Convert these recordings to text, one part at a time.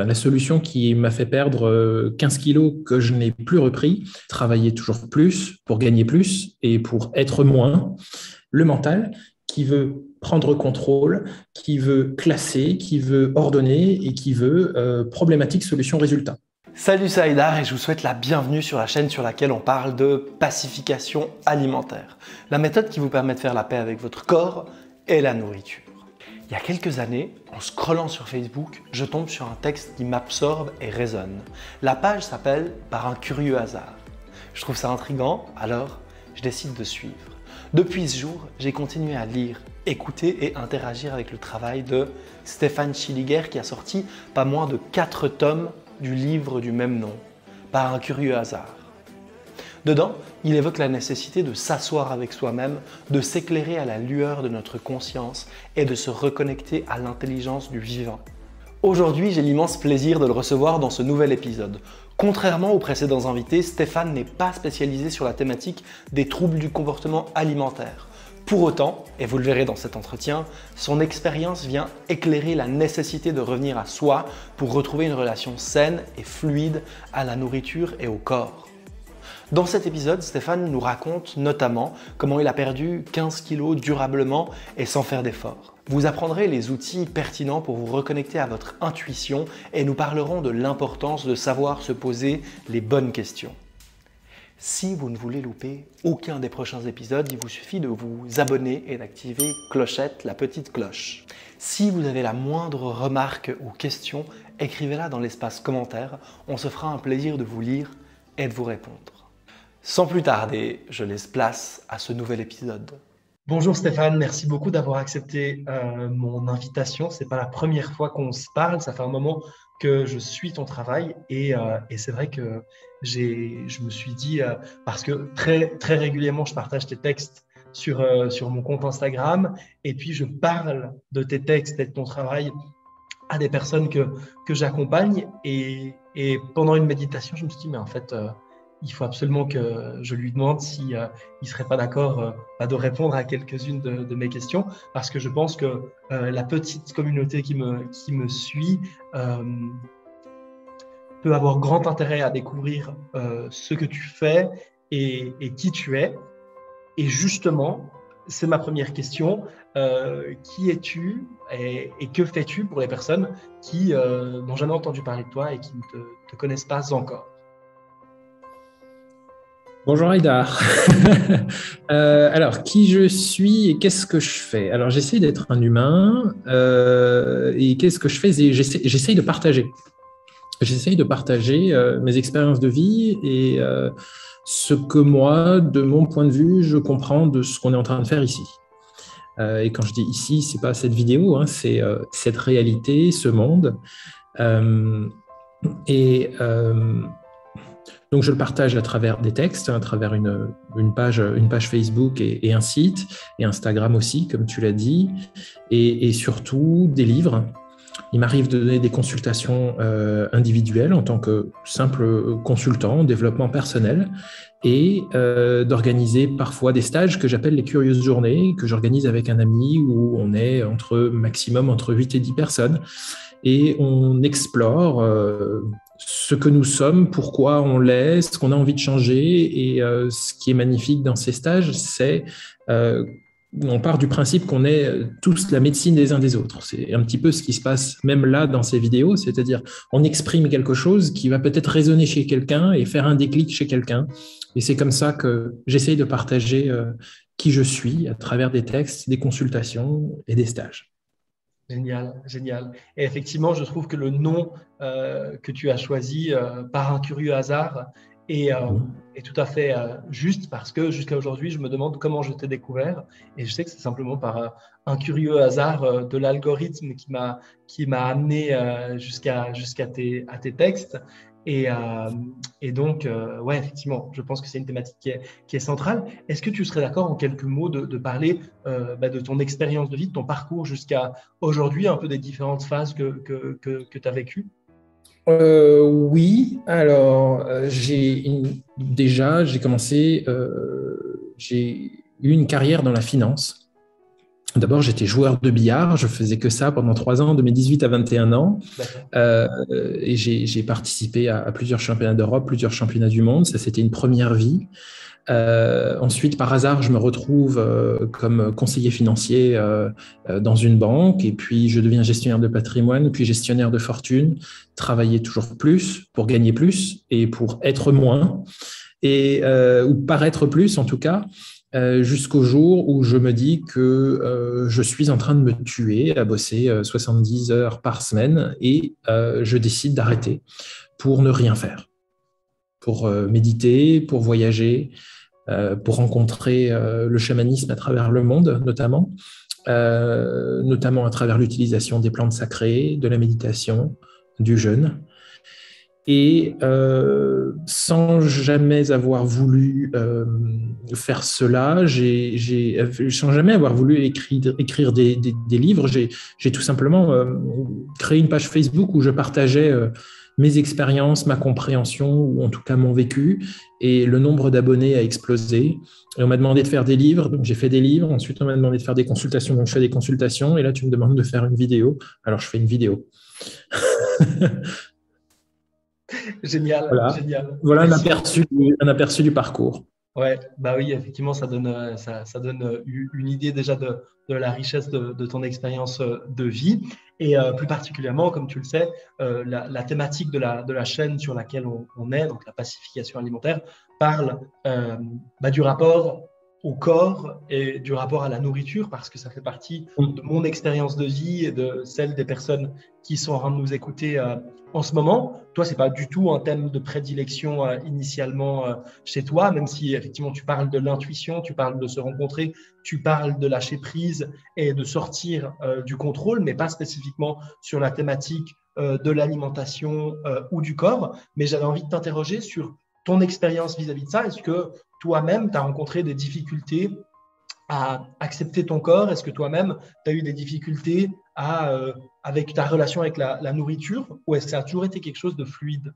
la solution qui m'a fait perdre 15 kilos que je n'ai plus repris, travailler toujours plus pour gagner plus et pour être moins. Le mental qui veut prendre contrôle, qui veut classer, qui veut ordonner et qui veut problématique, solution, résultat. Salut, c'est Haïdar et je vous souhaite la bienvenue sur la chaîne sur laquelle on parle de pacification alimentaire. La méthode qui vous permet de faire la paix avec votre corps et la nourriture. Il y a quelques années, en scrollant sur Facebook, je tombe sur un texte qui m'absorbe et résonne. La page s'appelle « Par un curieux hasard ». Je trouve ça intriguant, alors je décide de suivre. Depuis ce jour, j'ai continué à lire, écouter et interagir avec le travail de Stefan Schilliger qui a sorti pas moins de 4 tomes du livre du même nom, Par un curieux hasard. Dedans, il évoque la nécessité de s'asseoir avec soi-même, de s'éclairer à la lueur de notre conscience et de se reconnecter à l'intelligence du vivant. Aujourd'hui, j'ai l'immense plaisir de le recevoir dans ce nouvel épisode. Contrairement aux précédents invités, Stéphane n'est pas spécialisé sur la thématique des troubles du comportement alimentaire. Pour autant, et vous le verrez dans cet entretien, son expérience vient éclairer la nécessité de revenir à soi pour retrouver une relation saine et fluide à la nourriture et au corps. Dans cet épisode, Stéphane nous raconte notamment comment il a perdu 15 kilos durablement et sans faire d'efforts. Vous apprendrez les outils pertinents pour vous reconnecter à votre intuition et nous parlerons de l'importance de savoir se poser les bonnes questions. Si vous ne voulez louper aucun des prochains épisodes, il vous suffit de vous abonner et d'activer clochette, la petite cloche. Si vous avez la moindre remarque ou question, écrivez-la dans l'espace commentaire. On se fera un plaisir de vous lire et de vous répondre. Sans plus tarder, je laisse place à ce nouvel épisode. Bonjour Stéphane, merci beaucoup d'avoir accepté mon invitation. C'est pas la première fois qu'on se parle, ça fait un moment que je suis ton travail et c'est vrai que je me suis dit, parce que très régulièrement je partage tes textes sur mon compte Instagram et puis je parle de tes textes et de ton travail à des personnes que j'accompagne et pendant une méditation, je me suis dit, mais en fait, il faut absolument que je lui demande si il serait pas d'accord de répondre à quelques-unes de mes questions, parce que je pense que la petite communauté qui me suit peut avoir grand intérêt à découvrir ce que tu fais et qui tu es. Et justement, c'est ma première question. Qui es-tu et que fais-tu pour les personnes qui n'ont jamais entendu parler de toi et qui ne te connaissent pas encore? Bonjour Haïdar. Alors, qui je suis et qu'est-ce que je fais? Alors, j'essaie d'être un humain et qu'est-ce que je fais? J'essaie de partager. J'essaye de partager mes expériences de vie et ce que moi, de mon point de vue, je comprends de ce qu'on est en train de faire ici. Et quand je dis ici, c'est pas cette vidéo, hein, c'est cette réalité, ce monde. Donc, je le partage à travers des textes, à travers une page Facebook et un site, et Instagram aussi, comme tu l'as dit, et surtout des livres. Il m'arrive de donner des consultations individuelles en tant que simple consultant en développement personnel et d'organiser parfois des stages que j'appelle les curieuses journées, que j'organise avec un ami où on est maximum entre 8 et 10 personnes et on explore ce que nous sommes, pourquoi on l'est, ce qu'on a envie de changer. Et ce qui est magnifique dans ces stages, c'est on part du principe qu'on est tous la médecine des uns des autres. C'est un petit peu ce qui se passe même là dans ces vidéos, c'est-à-dire on exprime quelque chose qui va peut-être résonner chez quelqu'un et faire un déclic chez quelqu'un. Et c'est comme ça que j'essaye de partager qui je suis à travers des textes, des consultations et des stages. Génial, génial. Et effectivement, je trouve que le nom que tu as choisi par un curieux hasard est tout à fait juste, parce que jusqu'à aujourd'hui, je me demande comment je t'ai découvert et je sais que c'est simplement par un curieux hasard de l'algorithme qui m'a amené jusqu'à tes textes. Et donc, ouais, effectivement, je pense que c'est une thématique qui est centrale. Est-ce que tu serais d'accord en quelques mots de parler de ton expérience de vie, de ton parcours jusqu'à aujourd'hui, un peu des différentes phases que tu as vécues? Oui, alors j'ai commencé, j'ai eu une carrière dans la finance. D'abord, j'étais joueur de billard. Je faisais que ça pendant 3 ans, de mes 18 à 21 ans. Et j'ai participé à plusieurs championnats d'Europe, plusieurs championnats du monde. Ça, c'était une première vie. Ensuite, par hasard, je me retrouve comme conseiller financier dans une banque, et puis je deviens gestionnaire de patrimoine, puis gestionnaire de fortune, travailler toujours plus pour gagner plus et pour être moins, ou paraître plus en tout cas, jusqu'au jour où je me dis que je suis en train de me tuer à bosser 70 heures par semaine, et je décide d'arrêter pour ne rien faire, pour méditer, pour voyager, pour rencontrer le chamanisme à travers le monde, notamment à travers l'utilisation des plantes sacrées, de la méditation, du jeûne. Et sans jamais avoir voulu faire cela, sans jamais avoir voulu écrire des livres, j'ai tout simplement créé une page Facebook où je partageais mes expériences, ma compréhension, ou en tout cas mon vécu, et le nombre d'abonnés a explosé. Et on m'a demandé de faire des livres, donc j'ai fait des livres. Ensuite, on m'a demandé de faire des consultations, donc je fais des consultations. Et là, tu me demandes de faire une vidéo, alors je fais une vidéo. Génial, voilà. Génial. Voilà un aperçu du parcours. Ouais, bah oui, effectivement, ça donne une idée déjà de la richesse de ton expérience de vie. Et plus particulièrement, comme tu le sais, la thématique de la chaîne sur laquelle on est, donc la pacification alimentaire, parle du rapport au corps et du rapport à la nourriture, parce que ça fait partie de mon expérience de vie et de celle des personnes qui sont en train de nous écouter en ce moment. Toi, c'est pas du tout un thème de prédilection initialement chez toi, même si effectivement tu parles de l'intuition, tu parles de se rencontrer, tu parles de lâcher prise et de sortir du contrôle, mais pas spécifiquement sur la thématique de l'alimentation ou du corps. Mais j'avais envie de t'interroger sur ton expérience vis-à-vis de ça. Est-ce que toi-même, tu as rencontré des difficultés à accepter ton corps? Est-ce que toi-même, tu as eu des difficultés avec ta relation avec la nourriture, ou est-ce que ça a toujours été quelque chose de fluide?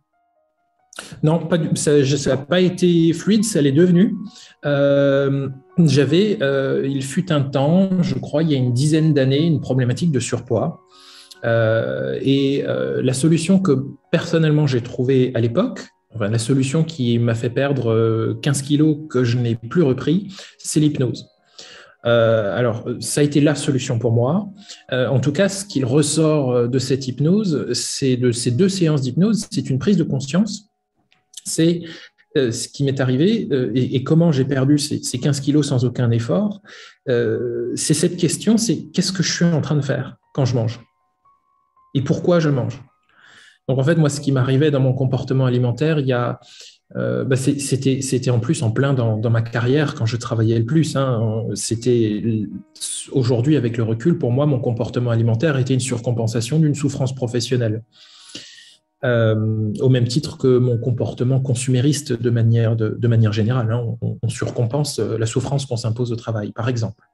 Non, ça n'a pas été fluide, ça l'est devenu. Il fut un temps, je crois, il y a une dizaine d'années, une problématique de surpoids. La solution que personnellement j'ai trouvée à l'époque, la solution qui m'a fait perdre 15 kilos que je n'ai plus repris, c'est l'hypnose. Alors, ça a été la solution pour moi. En tout cas, ce qu'il ressort de cette hypnose, c'est de ces 2 séances d'hypnose, c'est une prise de conscience. C'est ce qui m'est arrivé et comment j'ai perdu ces 15 kilos sans aucun effort. C'est cette question, c'est qu'est-ce que je suis en train de faire quand je mange? Et pourquoi je mange? Donc, en fait, moi, ce qui m'arrivait dans mon comportement alimentaire, c'était en plus en plein dans ma carrière quand je travaillais le plus. C'était aujourd'hui, avec le recul, pour moi, mon comportement alimentaire était une surcompensation d'une souffrance professionnelle. Au même titre que mon comportement consumériste de manière générale. On surcompense la souffrance qu'on s'impose au travail, par exemple.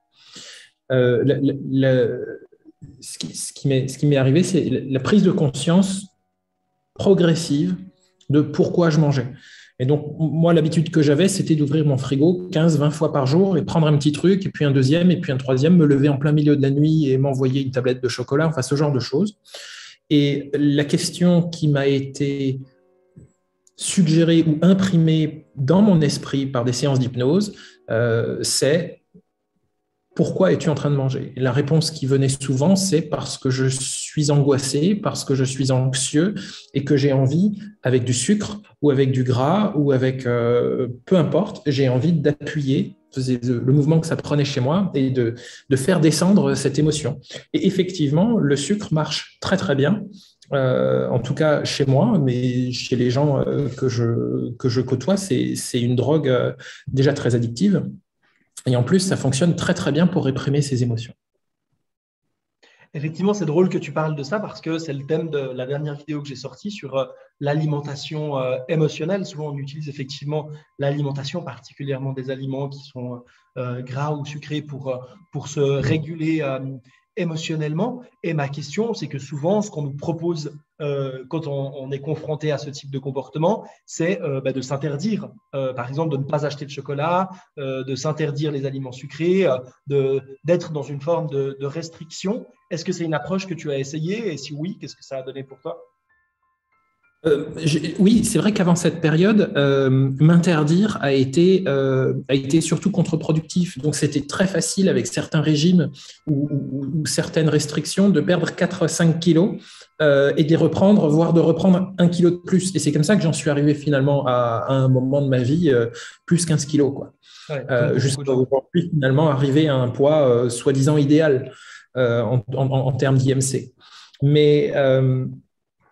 Ce qui m'est arrivé, c'est la prise de conscience progressive de pourquoi je mangeais. Et donc, moi, l'habitude que j'avais, c'était d'ouvrir mon frigo 15-20 fois par jour et prendre un petit truc, et puis un deuxième, et puis un troisième, me lever en plein milieu de la nuit et m'envoyer une tablette de chocolat, enfin ce genre de choses. Et la question qui m'a été suggérée ou imprimée dans mon esprit par des séances d'hypnose, c'est pourquoi es-tu en train de manger? Et la réponse qui venait souvent, c'est parce que je suis angoissé, parce que je suis anxieux et que j'ai envie, avec du sucre ou avec du gras ou avec peu importe, j'ai envie d'appuyer le mouvement que ça prenait chez moi et de faire descendre cette émotion. Et effectivement, le sucre marche très très bien, en tout cas chez moi, mais chez les gens que je côtoie, c'est une drogue déjà très addictive. Et en plus, ça fonctionne très très bien pour réprimer ces émotions. Effectivement, c'est drôle que tu parles de ça parce que c'est le thème de la dernière vidéo que j'ai sortie sur l'alimentation émotionnelle. Souvent, on utilise effectivement l'alimentation, particulièrement des aliments qui sont gras ou sucrés pour se réguler émotionnellement. Et ma question, c'est que souvent, ce qu'on nous propose quand on est confronté à ce type de comportement, c'est de s'interdire, par exemple, de ne pas acheter de chocolat, de s'interdire les aliments sucrés, d'être dans une forme de restriction. Est-ce que c'est une approche que tu as essayée? Et si oui, qu'est-ce que ça a donné pour toi? Oui, c'est vrai qu'avant cette période, m'interdire a été surtout contre-productif. Donc, c'était très facile avec certains régimes ou certaines restrictions de perdre 4-5 kilos et de les reprendre, voire de reprendre 1 kilo de plus. Et c'est comme ça que j'en suis arrivé finalement à un moment de ma vie, plus 15 kilos, quoi. Ouais, Jusqu'à aujourd'hui, finalement, arriver à un poids soi-disant idéal en termes d'IMC. Mais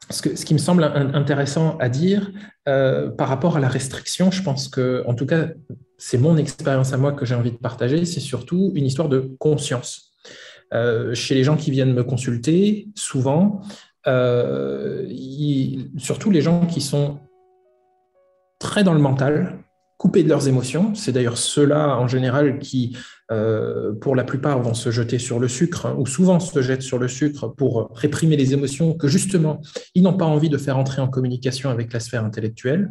ce qui me semble intéressant à dire par rapport à la restriction, je pense que, en tout cas, c'est mon expérience à moi que j'ai envie de partager, c'est surtout une histoire de conscience. Chez les gens qui viennent me consulter, souvent, surtout les gens qui sont très dans le mental, coupés de leurs émotions, c'est d'ailleurs ceux-là en général qui, pour la plupart, vont se jeter sur le sucre, ou souvent se jettent sur le sucre pour réprimer les émotions que justement, ils n'ont pas envie de faire entrer en communication avec la sphère intellectuelle.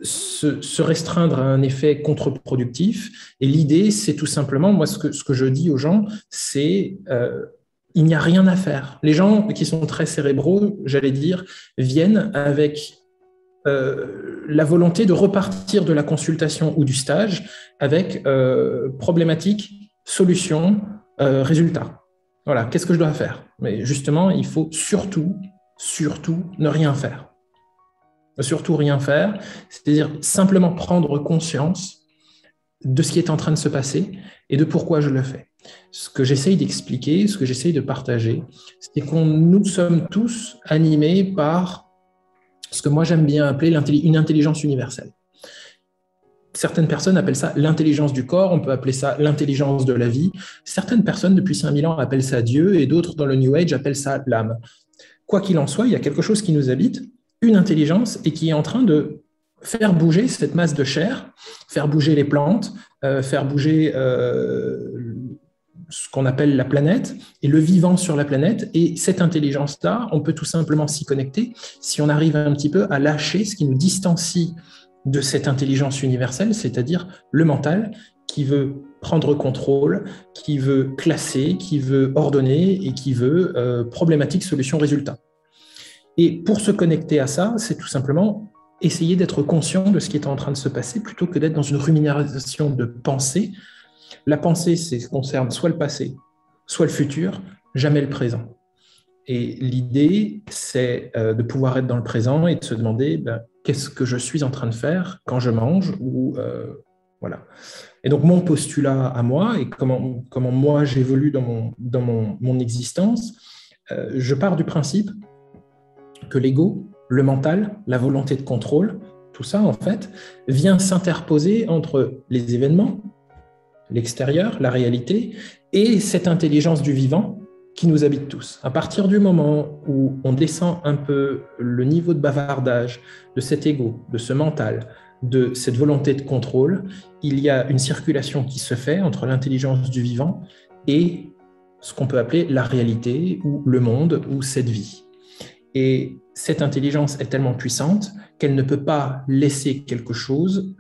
Se restreindre à un effet contre-productif. Et l'idée, c'est tout simplement, moi, ce que je dis aux gens, c'est il n'y a rien à faire. Les gens qui sont très cérébraux, j'allais dire, viennent avec la volonté de repartir de la consultation ou du stage avec problématique, solution, résultat. Voilà, qu'est-ce que je dois faire? Mais justement, il faut surtout ne rien faire. Surtout rien faire, c'est-à-dire simplement prendre conscience de ce qui est en train de se passer et de pourquoi je le fais. Ce que j'essaye d'expliquer, ce que j'essaye de partager, c'est que nous sommes tous animés par ce que moi j'aime bien appeler une intelligence universelle. Certaines personnes appellent ça l'intelligence du corps, on peut appeler ça l'intelligence de la vie. Certaines personnes, depuis 5000 ans, appellent ça Dieu, et d'autres, dans le New Age, appellent ça l'âme. Quoi qu'il en soit, il y a quelque chose qui nous habite, une intelligence, et qui est en train de faire bouger cette masse de chair, faire bouger les plantes, faire bouger ce qu'on appelle la planète et le vivant sur la planète. Et cette intelligence-là, on peut tout simplement s'y connecter si on arrive un petit peu à lâcher ce qui nous distancie de cette intelligence universelle, c'est-à-dire le mental qui veut prendre contrôle, qui veut classer, qui veut ordonner et qui veut problématique, solution, résultat. Et pour se connecter à ça, c'est tout simplement essayer d'être conscient de ce qui est en train de se passer plutôt que d'être dans une rumination de pensée. La pensée, ça concerne soit le passé, soit le futur, jamais le présent. Et l'idée, c'est de pouvoir être dans le présent et de se demander qu'est-ce que je suis en train de faire quand je mange ou voilà. Et donc, mon postulat à moi et comment moi j'évolue dans mon existence, je pars du principe que l'ego, le mental, la volonté de contrôle, tout ça, en fait, vient s'interposer entre les événements, l'extérieur, la réalité, et cette intelligence du vivant qui nous habite tous. À partir du moment où on descend un peu le niveau de bavardage de cet ego, de ce mental, de cette volonté de contrôle, il y a une circulation qui se fait entre l'intelligence du vivant et ce qu'on peut appeler la réalité ou le monde ou cette vie. Et cette intelligence est tellement puissante qu'elle ne peut pas laisser quelque chose,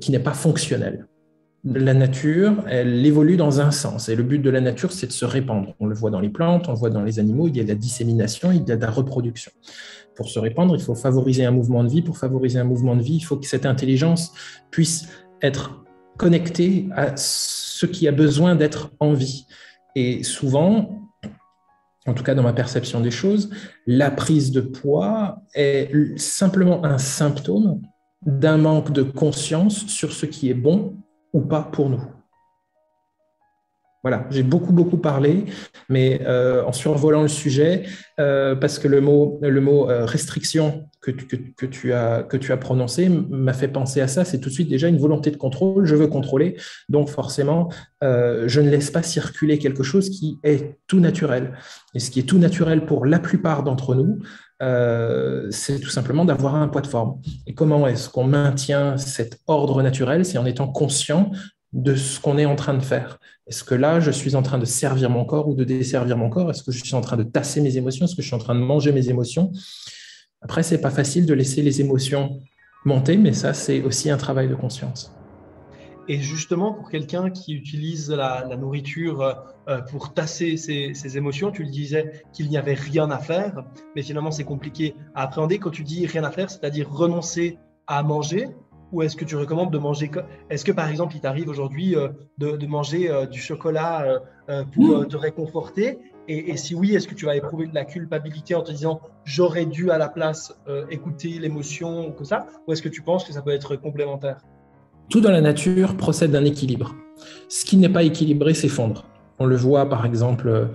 qui n'est pas fonctionnel. La nature, elle évolue dans un sens. Et le but de la nature, c'est de se répandre. On le voit dans les plantes, on le voit dans les animaux, il y a de la dissémination, il y a de la reproduction. Pour se répandre, il faut favoriser un mouvement de vie. Pour favoriser un mouvement de vie, il faut que cette intelligence puisse être connectée à ce qui a besoin d'être en vie. Et souvent, en tout cas dans ma perception des choses, la prise de poids est simplement un symptôme d'un manque de conscience sur ce qui est bon ou pas pour nous. Voilà, j'ai beaucoup parlé, mais en survolant le sujet, parce que le mot restriction que tu as prononcé m'a fait penser à ça. C'est tout de suite déjà une volonté de contrôle. Je veux contrôler, donc forcément, je ne laisse pas circuler quelque chose qui est tout naturel. Et ce qui est tout naturel pour la plupart d'entre nous, c'est tout simplement d'avoir un poids de forme. Et comment est-ce qu'on maintient cet ordre naturel? C'est en étant conscient de ce qu'on est en train de faire. Est-ce que là, je suis en train de servir mon corps ou de desservir mon corps? Est-ce que je suis en train de tasser mes émotions? Est-ce que je suis en train de manger mes émotions? Après, c'est pas facile de laisser les émotions monter, mais ça, c'est aussi un travail de conscience. Et justement, pour quelqu'un qui utilise la nourriture pour tasser ses émotions, tu le disais qu'il n'y avait rien à faire, mais finalement c'est compliqué à appréhender. Quand tu dis rien à faire, c'est-à-dire renoncer à manger, ou est-ce que tu recommandes de manger? Est-ce que par exemple il t'arrive aujourd'hui de manger du chocolat pour te réconforter? Et si oui, est-ce que tu vas éprouver de la culpabilité en te disant j'aurais dû à la place écouter l'émotion ou comme ça? Ou est-ce que tu penses que ça peut être complémentaire? Tout dans la nature procède d'un équilibre. Ce qui n'est pas équilibré s'effondre. On le voit par exemple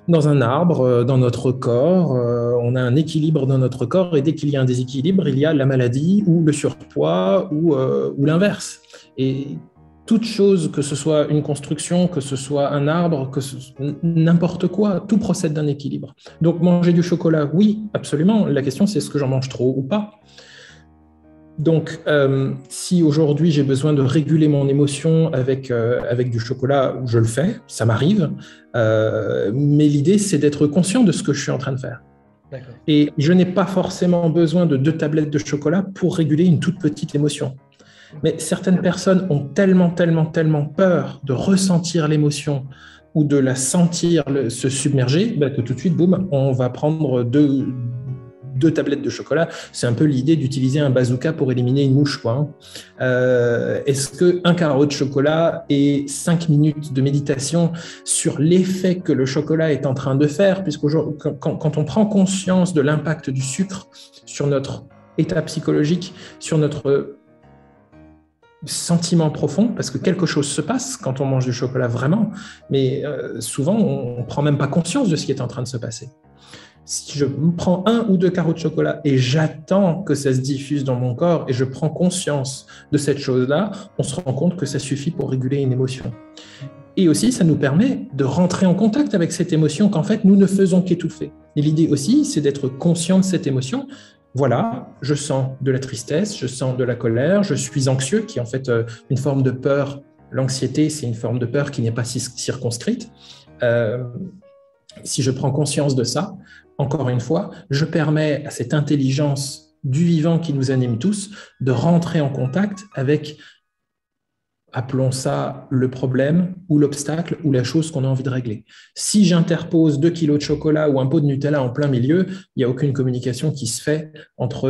dans un arbre, dans notre corps. On a un équilibre dans notre corps et dès qu'il y a un déséquilibre, il y a la maladie ou le surpoids ou l'inverse. Et toute chose, que ce soit une construction, que ce soit un arbre, n'importe quoi, tout procède d'un équilibre. Donc manger du chocolat, oui, absolument. La question c'est est-ce que j'en mange trop ou pas? Donc, si aujourd'hui j'ai besoin de réguler mon émotion avec du chocolat, je le fais, ça m'arrive, mais l'idée c'est d'être conscient de ce que je suis en train de faire. D'accord. Et je n'ai pas forcément besoin de 2 tablettes de chocolat pour réguler une toute petite émotion. Mais certaines personnes ont tellement peur de ressentir l'émotion ou de la sentir se submerger, que tout de suite, boum, on va prendre deux tablettes de chocolat. C'est un peu l'idée d'utiliser un bazooka pour éliminer une mouche, quoi. Est-ce qu'un carreau de chocolat et 5 minutes de méditation sur l'effet que le chocolat est en train de faire, puisque quand on prend conscience de l'impact du sucre sur notre état psychologique, sur notre sentiment profond, parce que quelque chose se passe quand on mange du chocolat vraiment, mais souvent on ne prend même pas conscience de ce qui est en train de se passer. Si je prends 1 ou 2 carreaux de chocolat et j'attends que ça se diffuse dans mon corps et je prends conscience de cette chose-là, on se rend compte que ça suffit pour réguler une émotion. Et aussi, ça nous permet de rentrer en contact avec cette émotion qu'en fait, nous ne faisons qu'étouffer. Et l'idée aussi, c'est d'être conscient de cette émotion. Voilà, je sens de la tristesse, je sens de la colère, je suis anxieux, qui est en fait une forme de peur. L'anxiété, c'est une forme de peur qui n'est pas circonscrite. Si je prends conscience de ça, encore une fois, je permets à cette intelligence du vivant qui nous anime tous de rentrer en contact avec, appelons ça le problème ou l'obstacle ou la chose qu'on a envie de régler. Si j'interpose 2 kilos de chocolat ou un pot de Nutella en plein milieu, il n'y a aucune communication qui se fait entre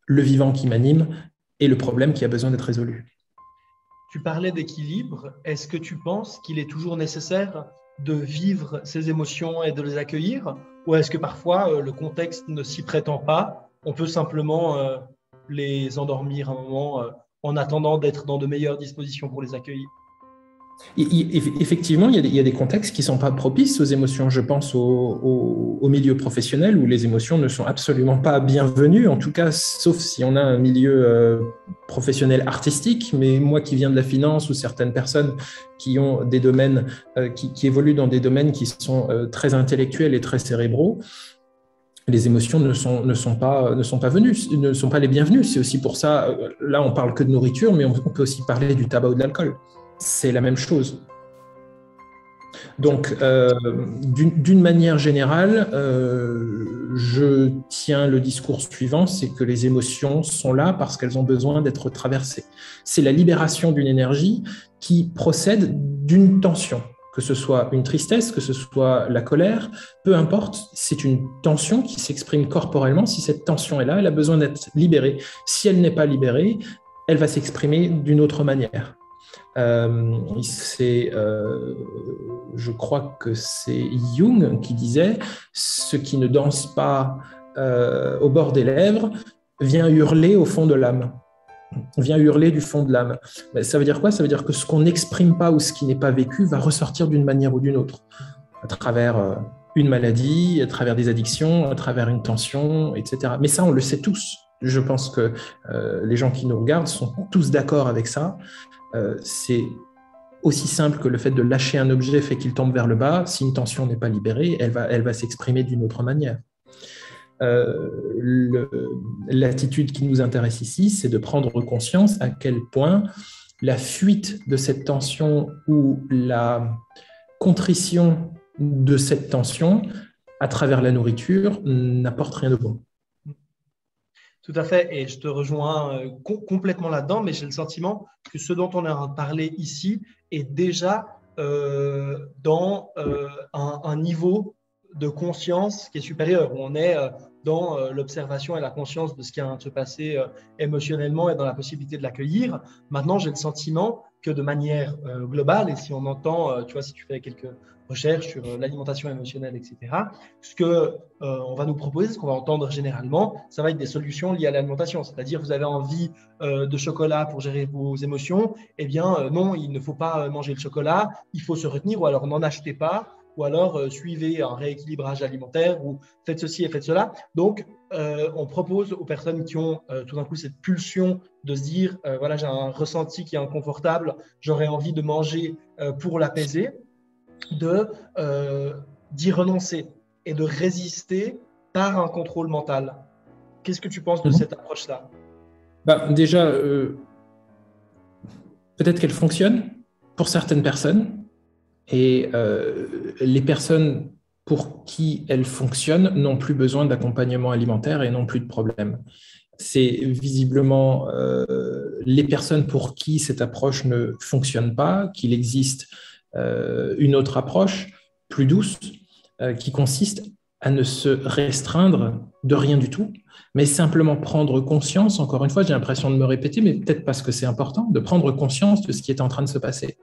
le vivant qui m'anime et le problème qui a besoin d'être résolu. Tu parlais d'équilibre. Est-ce que tu penses qu'il est toujours nécessaire de vivre ces émotions et de les accueillir? Ou est-ce que parfois le contexte ne s'y prétend pas? On peut simplement les endormir un moment en attendant d'être dans de meilleures dispositions pour les accueillir? Effectivement, il y a des contextes qui ne sont pas propices aux émotions. Je pense au milieu professionnel où les émotions ne sont absolument pas bienvenues, en tout cas, sauf si on a un milieu professionnel artistique. Mais moi qui viens de la finance ou certaines personnes qui ont des domaines, qui évoluent dans des domaines qui sont très intellectuels et très cérébraux, les émotions ne sont pas les bienvenues. C'est aussi pour ça, là on parle que de nourriture, mais on peut aussi parler du tabac ou de l'alcool. C'est la même chose. Donc, d'une manière générale, je tiens le discours suivant, c'est que les émotions sont là parce qu'elles ont besoin d'être traversées. C'est la libération d'une énergie qui procède d'une tension, que ce soit une tristesse, que ce soit la colère, peu importe, c'est une tension qui s'exprime corporellement. Si cette tension est là, elle a besoin d'être libérée. Si elle n'est pas libérée, elle va s'exprimer d'une autre manière. Je crois que c'est Jung qui disait « Ce qui ne danse pas au bord des lèvres vient hurler au fond de l'âme ». Vient hurler du fond de l'âme. Ça veut dire quoi? Ça veut dire que ce qu'on n'exprime pas ou ce qui n'est pas vécu va ressortir d'une manière ou d'une autre, à travers une maladie, à travers des addictions, à travers une tension, etc. Mais ça, on le sait tous. Je pense que les gens qui nous regardent sont tous d'accord avec ça. C'est aussi simple que le fait de lâcher un objet fait qu'il tombe vers le bas. Si une tension n'est pas libérée, elle va s'exprimer d'une autre manière. L'attitude qui nous intéresse ici, c'est de prendre conscience à quel point la fuite de cette tension ou la contrition de cette tension à travers la nourriture n'apporte rien de bon. Tout à fait, et je te rejoins complètement là-dedans, mais j'ai le sentiment que ce dont on a parlé ici est déjà dans un niveau de conscience qui est supérieur, où on est dans l'observation et la conscience de ce qui est en train de se passer émotionnellement et dans la possibilité de l'accueillir. Maintenant, j'ai le sentiment que de manière globale, et si on entend, tu vois, si tu fais quelques recherches sur l'alimentation émotionnelle, etc., ce qu'on va nous proposer, ce qu'on va entendre généralement, ça va être des solutions liées à l'alimentation. C'est-à-dire, vous avez envie de chocolat pour gérer vos émotions, eh bien non, il ne faut pas manger le chocolat, il faut se retenir, ou alors n'en achetez pas, ou alors suivez un rééquilibrage alimentaire, ou faites ceci et faites cela. Donc, on propose aux personnes qui ont tout d'un coup cette pulsion de se dire, voilà, j'ai un ressenti qui est inconfortable, j'aurais envie de manger pour l'apaiser, d'y renoncer et de résister par un contrôle mental. Qu'est-ce que tu penses de cette approche-là? Déjà, peut-être qu'elle fonctionne pour certaines personnes, et les personnes pour qui elle fonctionne n'ont plus besoin d'accompagnement alimentaire et n'ont plus de problème. C'est visiblement les personnes pour qui cette approche ne fonctionne pas, qu'il existe une autre approche plus douce qui consiste à ne se restreindre de rien du tout, mais simplement prendre conscience, encore une fois, j'ai l'impression de me répéter, mais peut-être parce que c'est important, de prendre conscience de ce qui est en train de se passer.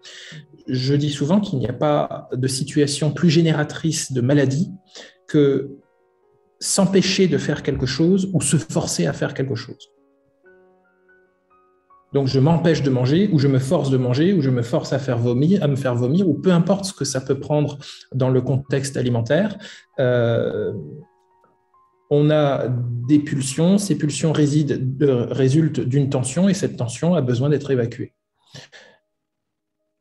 Je dis souvent qu'il n'y a pas de situation plus génératrice de maladie que s'empêcher de faire quelque chose ou se forcer à faire quelque chose. Donc, je m'empêche de manger, ou je me force de manger, ou je me force à me faire vomir, ou peu importe ce que ça peut prendre dans le contexte alimentaire. On a des pulsions, ces pulsions résultent d'une tension, et cette tension a besoin d'être évacuée.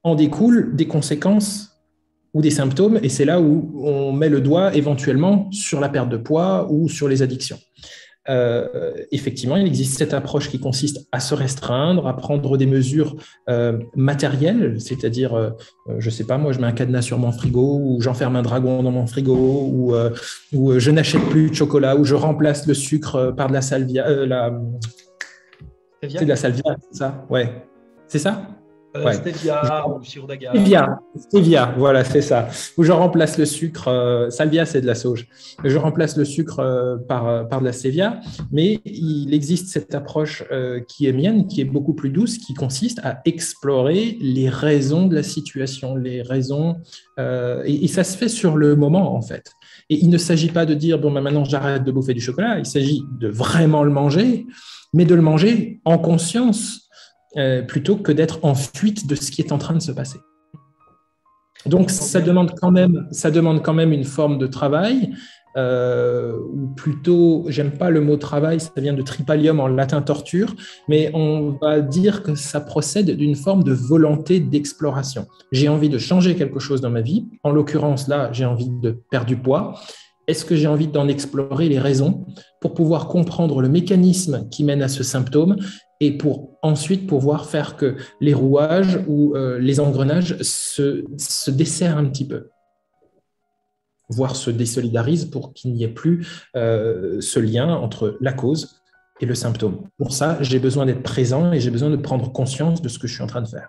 En découlent des conséquences ou des symptômes, et c'est là où on met le doigt éventuellement sur la perte de poids ou sur les addictions. Effectivement, il existe cette approche qui consiste à se restreindre, à prendre des mesures matérielles, c'est-à-dire, je ne sais pas, moi je mets un cadenas sur mon frigo, ou j'enferme un dragon dans mon frigo, ou je n'achète plus de chocolat, ou je remplace le sucre par de la salvia. C'est de la salvia, c'est ça? Ouais. C'est ça? Ouais. Stevia ou sirop d'agave. Stevia, voilà, c'est ça. Où je remplace le sucre, salvia, c'est de la sauge. Je remplace le sucre par de la stevia, mais il existe cette approche qui est mienne, qui est beaucoup plus douce, qui consiste à explorer les raisons de la situation, les raisons, et ça se fait sur le moment, en fait. Et il ne s'agit pas de dire, bon, maintenant j'arrête de bouffer du chocolat, il s'agit de vraiment le manger, mais de le manger en conscience, plutôt que d'être en fuite de ce qui est en train de se passer. Donc, ça demande quand même une forme de travail, ou plutôt, j'aime pas le mot travail, ça vient de tripalium en latin torture, mais on va dire que ça procède d'une forme de volonté d'exploration. J'ai envie de changer quelque chose dans ma vie, en l'occurrence là, j'ai envie de perdre du poids. Est-ce que j'ai envie d'en explorer les raisons pour pouvoir comprendre le mécanisme qui mène à ce symptôme et pour ensuite pouvoir faire que les rouages ou les engrenages se desserrent un petit peu, voire se désolidarisent pour qu'il n'y ait plus ce lien entre la cause et le symptôme. Pour ça, j'ai besoin d'être présent et j'ai besoin de prendre conscience de ce que je suis en train de faire.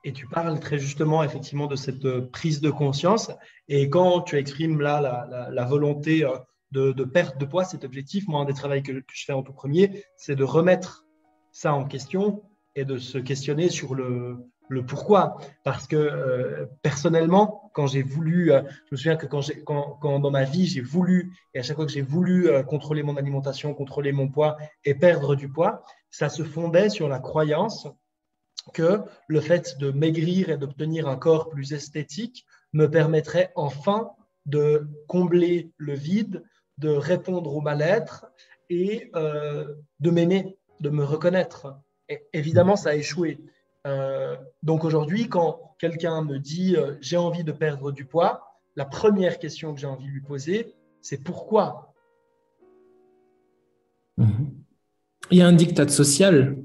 Et tu parles très justement, effectivement, de cette prise de conscience. Et quand tu exprimes là la volonté de perte de poids, cet objectif, moi, un des travaux que je fais en tout premier, c'est de remettre ça en question et de se questionner sur le pourquoi. Parce que personnellement, quand j'ai voulu, je me souviens que quand dans ma vie, j'ai voulu, et à chaque fois que j'ai voulu contrôler mon alimentation, contrôler mon poids et perdre du poids, ça se fondait sur la croyance que le fait de maigrir et d'obtenir un corps plus esthétique me permettrait enfin de combler le vide, de répondre au mal-être et de m'aimer, de me reconnaître. Et évidemment, ça a échoué. Donc aujourd'hui, quand quelqu'un me dit « j'ai envie de perdre du poids », la première question que j'ai envie de lui poser, c'est « pourquoi ?» Il y a un diktat social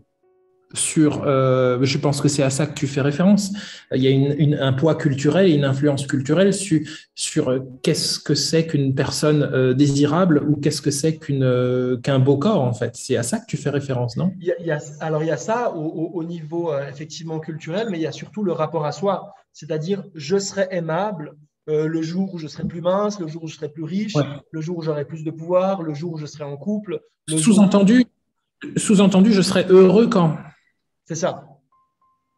je pense que c'est à ça que tu fais référence. Il y a un poids culturel et une influence culturelle sur qu'est-ce que c'est qu'une personne désirable ou qu'est-ce que c'est qu'un beau corps, en fait. C'est à ça que tu fais référence, non? Alors, il y a ça au niveau effectivement culturel, mais il y a surtout le rapport à soi. C'est-à-dire, je serai aimable le jour où je serai plus mince, le jour où je serai plus riche, Ouais. le jour où j'aurai plus de pouvoir, le jour où je serai en couple. Sous-entendu, je serais heureux quand. C'est ça.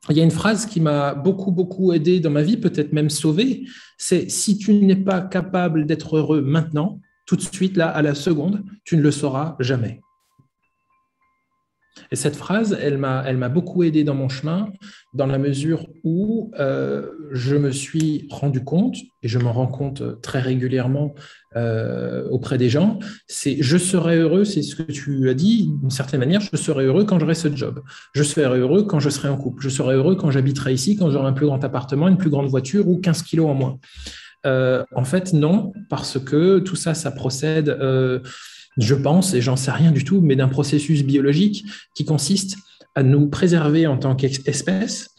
Il y a une phrase qui m'a beaucoup, beaucoup aidé dans ma vie, peut-être même sauvé, c'est si tu n'es pas capable d'être heureux maintenant, tout de suite, là, à la seconde, tu ne le sauras jamais. Et cette phrase, elle m'a beaucoup aidé dans mon chemin, dans la mesure où je me suis rendu compte, et je m'en rends compte très régulièrement auprès des gens, c'est je serai heureux, c'est ce que tu as dit, d'une certaine manière, je serai heureux quand j'aurai ce job, je serai heureux quand je serai en couple, je serai heureux quand j'habiterai ici, quand j'aurai un plus grand appartement, une plus grande voiture ou 15 kilos en moins. En fait, non, parce que tout ça, ça procède... je pense, et j'en sais rien du tout, mais d'un processus biologique qui consiste à nous préserver en tant qu'espèce.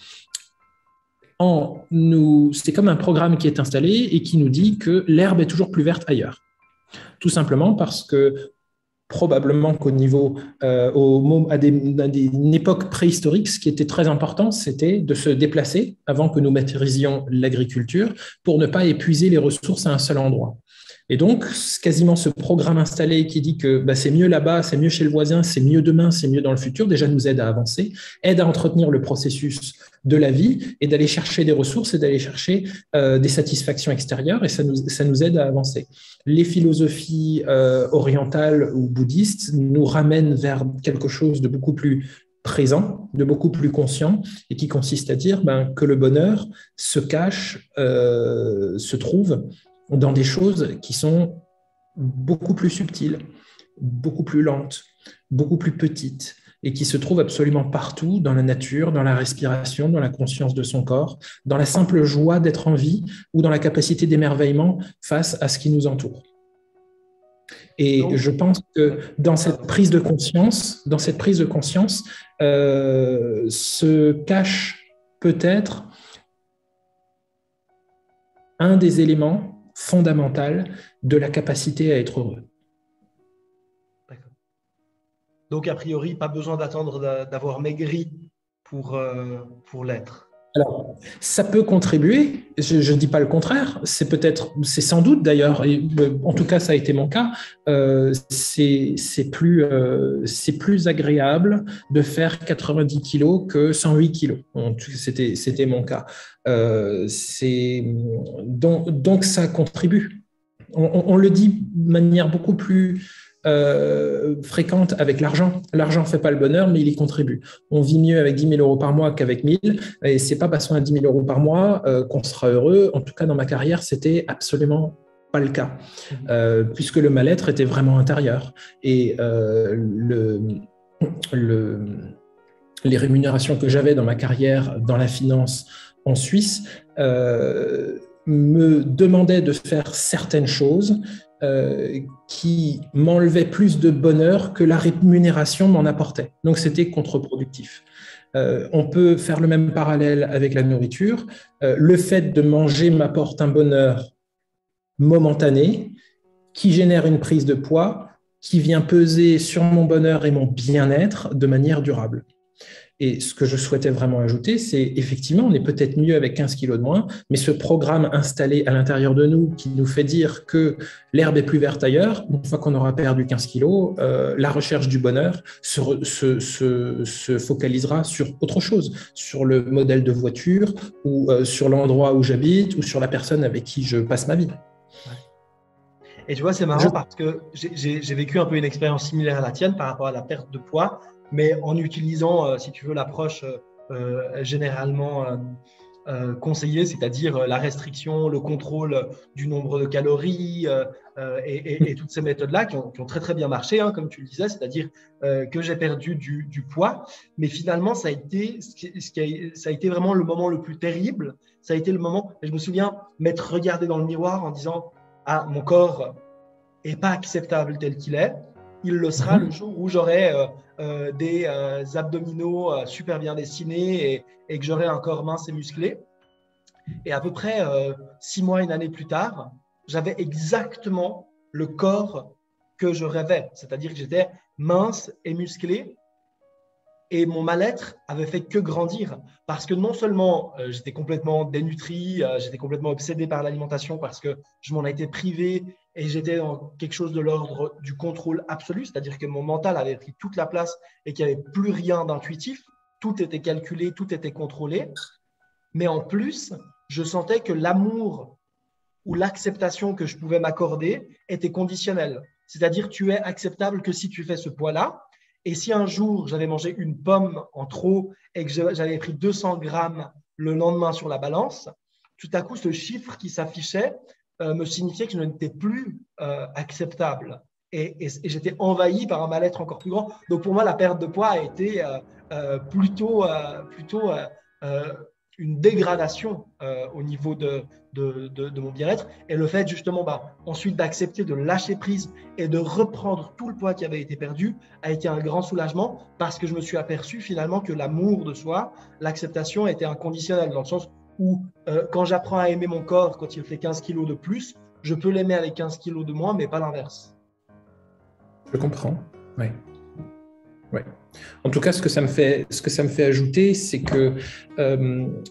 C'est comme un programme qui est installé et qui nous dit que l'herbe est toujours plus verte ailleurs. Tout simplement parce que probablement qu'au niveau, à une époque préhistorique, ce qui était très important, c'était de se déplacer avant que nous maîtrisions l'agriculture pour ne pas épuiser les ressources à un seul endroit. Et donc, quasiment ce programme installé qui dit que c'est mieux là-bas, c'est mieux chez le voisin, c'est mieux demain, c'est mieux dans le futur, déjà nous aide à avancer, aide à entretenir le processus de la vie et d'aller chercher des ressources et d'aller chercher des satisfactions extérieures, et ça nous aide à avancer. Les philosophies orientales ou bouddhistes nous ramènent vers quelque chose de beaucoup plus présent, de beaucoup plus conscient, et qui consiste à dire que le bonheur se cache, se trouve dans des choses qui sont beaucoup plus subtiles, beaucoup plus lentes, beaucoup plus petites, et qui se trouvent absolument partout, dans la nature, dans la respiration, dans la conscience de son corps, dans la simple joie d'être en vie, ou dans la capacité d'émerveillement face à ce qui nous entoure. Et je pense que dans cette prise de conscience, se cache peut-être un des éléments fondamentaux de la capacité à être heureux. D'accord. Donc, a priori, pas besoin d'attendre d'avoir maigri pour l'être. Alors, ça peut contribuer, je ne dis pas le contraire, c'est sans doute d'ailleurs, et en tout cas ça a été mon cas, c'est plus agréable de faire 90 kilos que 108 kilos. C'était mon cas. Donc ça contribue. On le dit de manière beaucoup plus fréquente avec l'argent. L'argent ne fait pas le bonheur, mais il y contribue. On vit mieux avec 10 000 euros par mois qu'avec 1 000, et ce n'est pas parce qu'on a 10 000 euros par mois qu'on sera heureux. En tout cas, dans ma carrière, c'était absolument pas le cas, puisque le mal-être était vraiment intérieur. Et les rémunérations que j'avais dans ma carrière dans la finance en Suisse me demandaient de faire certaines choses qui m'enlevait plus de bonheur que la rémunération m'en apportait. Donc, c'était contre-productif. On peut faire le même parallèle avec la nourriture. Le fait de manger m'apporte un bonheur momentané qui génère une prise de poids qui vient peser sur mon bonheur et mon bien-être de manière durable. Et ce que je souhaitais vraiment ajouter, c'est effectivement, on est peut-être mieux avec 15 kilos de moins, mais ce programme installé à l'intérieur de nous qui nous fait dire que l'herbe est plus verte ailleurs, une fois qu'on aura perdu 15 kilos, la recherche du bonheur se focalisera sur autre chose, sur le modèle de voiture ou sur l'endroit où j'habite ou sur la personne avec qui je passe ma vie. Et tu vois, c'est marrant parce que j'ai vécu un peu une expérience similaire à la tienne par rapport à la perte de poids, mais en utilisant, si tu veux, l'approche généralement conseillée, c'est-à-dire la restriction, le contrôle du nombre de calories et toutes ces méthodes-là qui ont très très bien marché, hein, comme tu le disais, c'est-à-dire que j'ai perdu du poids, mais finalement ça a été vraiment le moment le plus terrible. Ça a été le moment, et je me souviens m'être regardé dans le miroir en disant « Ah, mon corps n'est pas acceptable tel qu'il est. il le sera le jour où j'aurai des abdominaux super bien dessinés et que j'aurai un corps mince et musclé. Et à peu près 6 mois, une année plus tard, j'avais exactement le corps que je rêvais. C'est-à-dire que j'étais mince et musclé. Et mon mal-être avait fait que grandir parce que non seulement j'étais complètement dénutri, j'étais complètement obsédé par l'alimentation parce que je m'en étais privé et j'étais dans quelque chose de l'ordre du contrôle absolu, c'est-à-dire que mon mental avait pris toute la place et qu'il n'y avait plus rien d'intuitif, tout était calculé, tout était contrôlé. Mais en plus, je sentais que l'amour ou l'acceptation que je pouvais m'accorder était conditionnelle. C'est-à-dire tu es acceptable que si tu fais ce poids-là. Et si un jour, j'avais mangé une pomme en trop et que j'avais pris 200 grammes le lendemain sur la balance, tout à coup, ce chiffre qui s'affichait me signifiait que je n'étais plus acceptable. Et j'étais envahi par un mal-être encore plus grand. Donc, pour moi, la perte de poids a été plutôt une dégradation au niveau de mon bien-être. Et le fait justement ensuite d'accepter de lâcher prise et de reprendre tout le poids qui avait été perdu a été un grand soulagement parce que je me suis aperçu finalement que l'amour de soi, l'acceptation était inconditionnelle dans le sens où quand j'apprends à aimer mon corps quand il fait 15 kilos de plus, je peux l'aimer avec 15 kilos de moins, mais pas l'inverse. Je comprends, oui. Ouais. En tout cas, ce que ça me fait ajouter, c'est que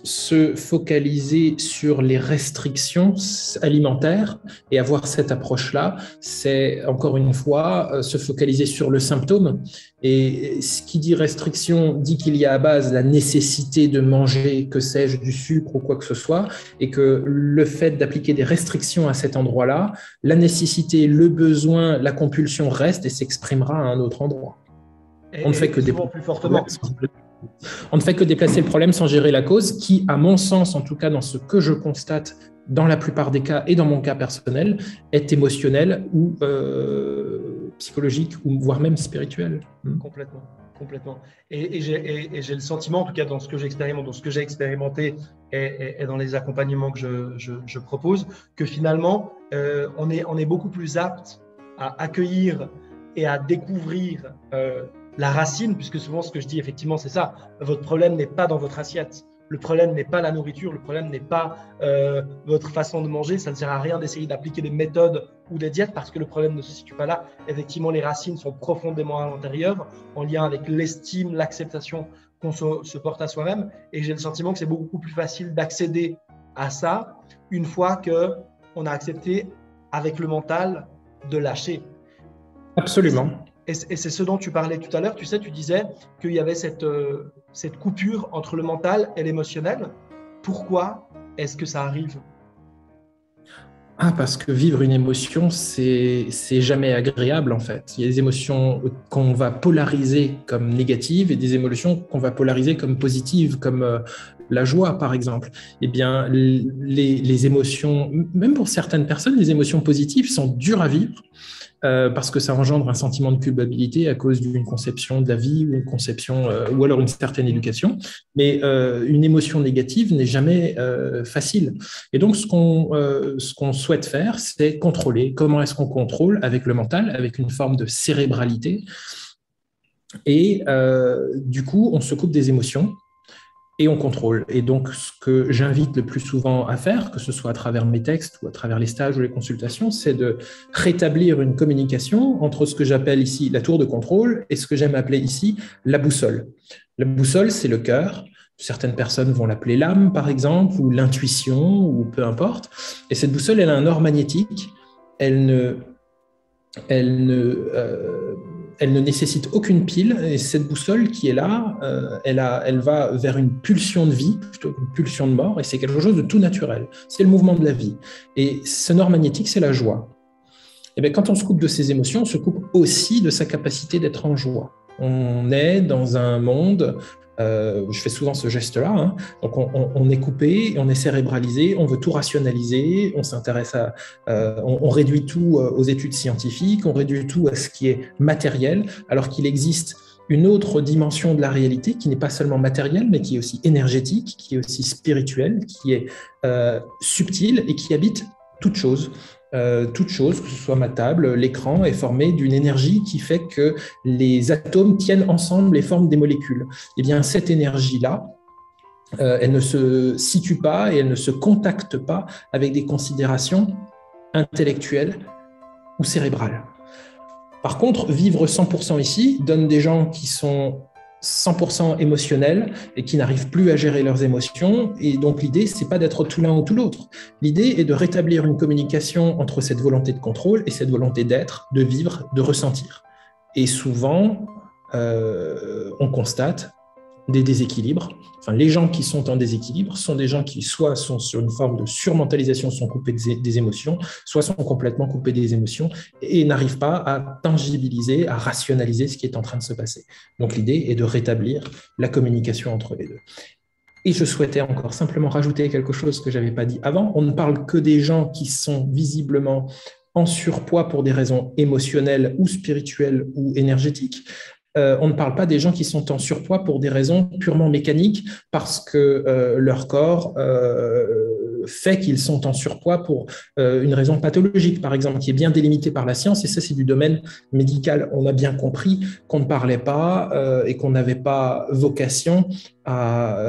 se focaliser sur les restrictions alimentaires et avoir cette approche-là, c'est encore une fois se focaliser sur le symptôme. Et ce qui dit restriction dit qu'il y a à base la nécessité de manger, que sais-je, du sucre ou quoi que ce soit, et que le fait d'appliquer des restrictions à cet endroit-là, la nécessité, le besoin, la compulsion reste et s'exprimera à un autre endroit. On ne fait que déplacer le problème sans gérer la cause, qui, à mon sens, en tout cas dans ce que je constate dans la plupart des cas et dans mon cas personnel, est émotionnel ou psychologique ou voire même spirituel. Complètement. Et j'ai le sentiment, en tout cas dans ce que j'expérimente, dans ce que j'ai expérimenté et dans les accompagnements que je propose, que finalement, on est beaucoup plus apte à accueillir et à découvrir la racine, puisque souvent ce que je dis effectivement c'est ça, votre problème n'est pas dans votre assiette, le problème n'est pas la nourriture, le problème n'est pas votre façon de manger, ça ne sert à rien d'essayer d'appliquer des méthodes ou des diètes parce que le problème ne se situe pas là. Effectivement, les racines sont profondément à l'intérieur, en lien avec l'estime, l'acceptation qu'on se porte à soi-même, et j'ai le sentiment que c'est beaucoup plus facile d'accéder à ça une fois qu'on a accepté avec le mental de lâcher. Absolument. Et c'est ce dont tu parlais tout à l'heure, tu sais, tu disais qu'il y avait cette coupure entre le mental et l'émotionnel. Pourquoi est-ce que ça arrive ? Parce que vivre une émotion, c'est jamais agréable en fait. Il y a des émotions qu'on va polariser comme négatives et des émotions qu'on va polariser comme positives, comme la joie par exemple. Eh bien, les émotions, même pour certaines personnes, les émotions positives sont dures à vivre. Parce que ça engendre un sentiment de culpabilité à cause d'une conception de la vie ou une conception ou alors une certaine éducation. Mais une émotion négative n'est jamais facile. Et donc, ce qu'on souhaite faire, c'est contrôler. Comment est-ce qu'on contrôle avec le mental, avec une forme de cérébralité. Et du coup, on se coupe des émotions. Et on contrôle. Et donc, ce que j'invite le plus souvent à faire, que ce soit à travers mes textes ou à travers les stages ou les consultations, c'est de rétablir une communication entre ce que j'appelle ici la tour de contrôle et ce que j'aime appeler ici la boussole. La boussole, c'est le cœur. Certaines personnes vont l'appeler l'âme, par exemple, ou l'intuition, ou peu importe. Et cette boussole, elle a un or magnétique. Elle ne nécessite aucune pile, et cette boussole qui est là, elle va vers une pulsion de vie plutôt qu'une pulsion de mort, et c'est quelque chose de tout naturel. C'est le mouvement de la vie. Et ce nord magnétique, c'est la joie. Et bien, quand on se coupe de ses émotions, on se coupe aussi de sa capacité d'être en joie. On est dans un monde, je fais souvent ce geste-là, hein. Donc on est coupé, on est cérébralisé, on veut tout rationaliser, on s'intéresse on réduit tout aux études scientifiques, on réduit tout à ce qui est matériel, alors qu'il existe une autre dimension de la réalité qui n'est pas seulement matérielle, mais qui est aussi énergétique, qui est aussi spirituelle, qui est subtile et qui habite toute chose. toute chose, que ce soit ma table, l'écran, est formé d'une énergie qui fait que les atomes tiennent ensemble et forment des molécules. Eh bien, cette énergie-là, elle ne se situe pas et elle ne se contacte pas avec des considérations intellectuelles ou cérébrales. Par contre, vivre 100% ici donne des gens qui sont 100% émotionnels et qui n'arrivent plus à gérer leurs émotions. Et donc, l'idée, c'est pas d'être tout l'un ou tout l'autre. L'idée est de rétablir une communication entre cette volonté de contrôle et cette volonté d'être, de vivre, de ressentir. Et souvent, on constate des déséquilibres. Enfin, les gens qui sont en déséquilibre sont des gens qui soit sont sur une forme de surmentalisation, sont coupés des émotions, soit sont complètement coupés des émotions et n'arrivent pas à tangibiliser, à rationaliser ce qui est en train de se passer. Donc l'idée est de rétablir la communication entre les deux. Et je souhaitais encore simplement rajouter quelque chose que je n'avais pas dit avant. On ne parle que des gens qui sont visiblement en surpoids pour des raisons émotionnelles ou spirituelles ou énergétiques. On ne parle pas des gens qui sont en surpoids pour des raisons purement mécaniques, parce que leur corps fait qu'ils sont en surpoids pour une raison pathologique, par exemple, qui est bien délimitée par la science, et ça, c'est du domaine médical. On a bien compris qu'on ne parlait pas et qu'on n'avait pas vocation à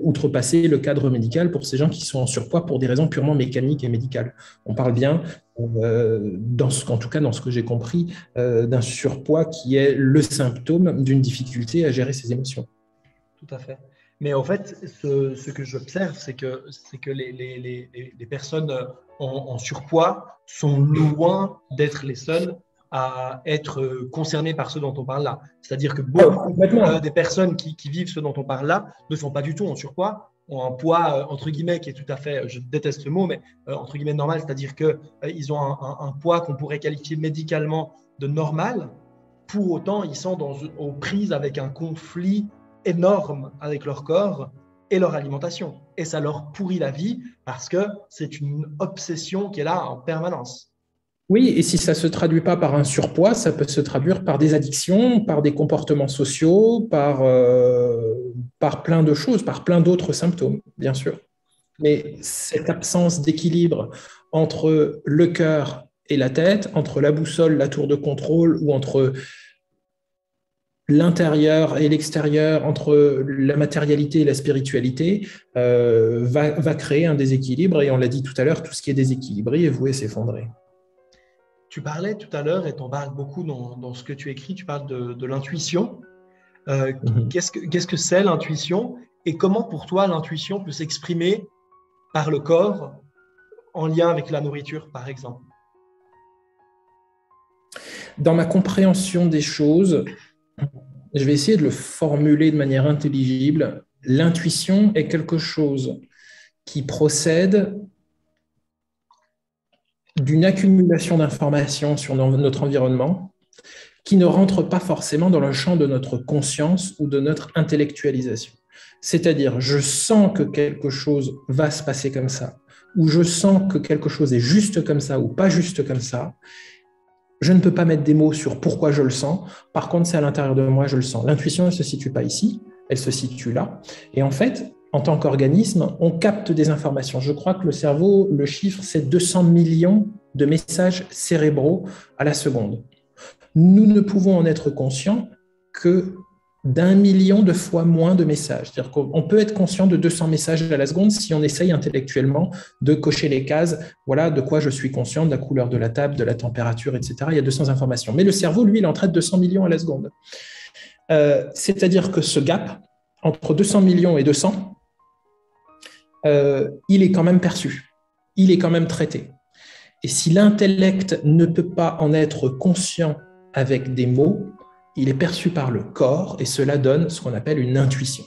outrepasser le cadre médical pour ces gens qui sont en surpoids pour des raisons purement mécaniques et médicales. On parle bien, en tout cas dans ce que j'ai compris, d'un surpoids qui est le symptôme d'une difficulté à gérer ses émotions. Tout à fait. Mais en fait, ce que j'observe, c'est que les personnes en surpoids sont loin d'être les seules à être concernées par ce dont on parle là. C'est-à-dire que beaucoup des personnes qui vivent ce dont on parle là ne sont pas du tout en surpoids, ont un poids, entre guillemets, qui est tout à fait, je déteste ce mot, mais entre guillemets normal, c'est-à-dire qu'ils ont un poids qu'on pourrait qualifier médicalement de normal. Pour autant, ils sont aux prises avec un conflit énorme avec leur corps et leur alimentation. Et ça leur pourrit la vie parce que c'est une obsession qui est là en permanence. Oui, et si ça ne se traduit pas par un surpoids, ça peut se traduire par des addictions, par des comportements sociaux, par plein de choses, par plein d'autres symptômes, bien sûr. Mais cette absence d'équilibre entre le cœur et la tête, entre la boussole, la tour de contrôle, ou entre l'intérieur et l'extérieur, entre la matérialité et la spiritualité, va créer un déséquilibre. Et on l'a dit tout à l'heure, tout ce qui est déséquilibré est voué à s'effondrer. Tu parlais tout à l'heure, et tu en parles beaucoup dans ce que tu écris, tu parles de l'intuition. Qu'est-ce que c'est l'intuition, et comment pour toi l'intuition peut s'exprimer par le corps en lien avec la nourriture, par exemple? Dans ma compréhension des choses, je vais essayer de le formuler de manière intelligible. L'intuition est quelque chose qui procède d'une accumulation d'informations sur notre environnement qui ne rentre pas forcément dans le champ de notre conscience ou de notre intellectualisation. C'est-à-dire, je sens que quelque chose va se passer comme ça, ou je sens que quelque chose est juste comme ça ou pas juste comme ça. Je ne peux pas mettre des mots sur pourquoi je le sens. Par contre, c'est à l'intérieur de moi, je le sens. L'intuition, elle ne se situe pas ici, elle se situe là. Et en fait, en tant qu'organisme, on capte des informations. Je crois que le cerveau, le chiffre, c'est 200 millions de messages cérébraux à la seconde. Nous ne pouvons en être conscients que d'1 million de fois moins de messages. C'est-à-dire qu'on peut être conscient de 200 messages à la seconde si on essaye intellectuellement de cocher les cases. Voilà de quoi je suis conscient, de la couleur de la table, de la température, etc. Il y a 200 informations. Mais le cerveau, lui, il en traite 200 millions à la seconde. C'est-à-dire que ce gap entre 200 millions et 200, il est quand même perçu. Il est quand même traité. Et si l'intellect ne peut pas en être conscient avec des mots, il est perçu par le corps et cela donne ce qu'on appelle une intuition.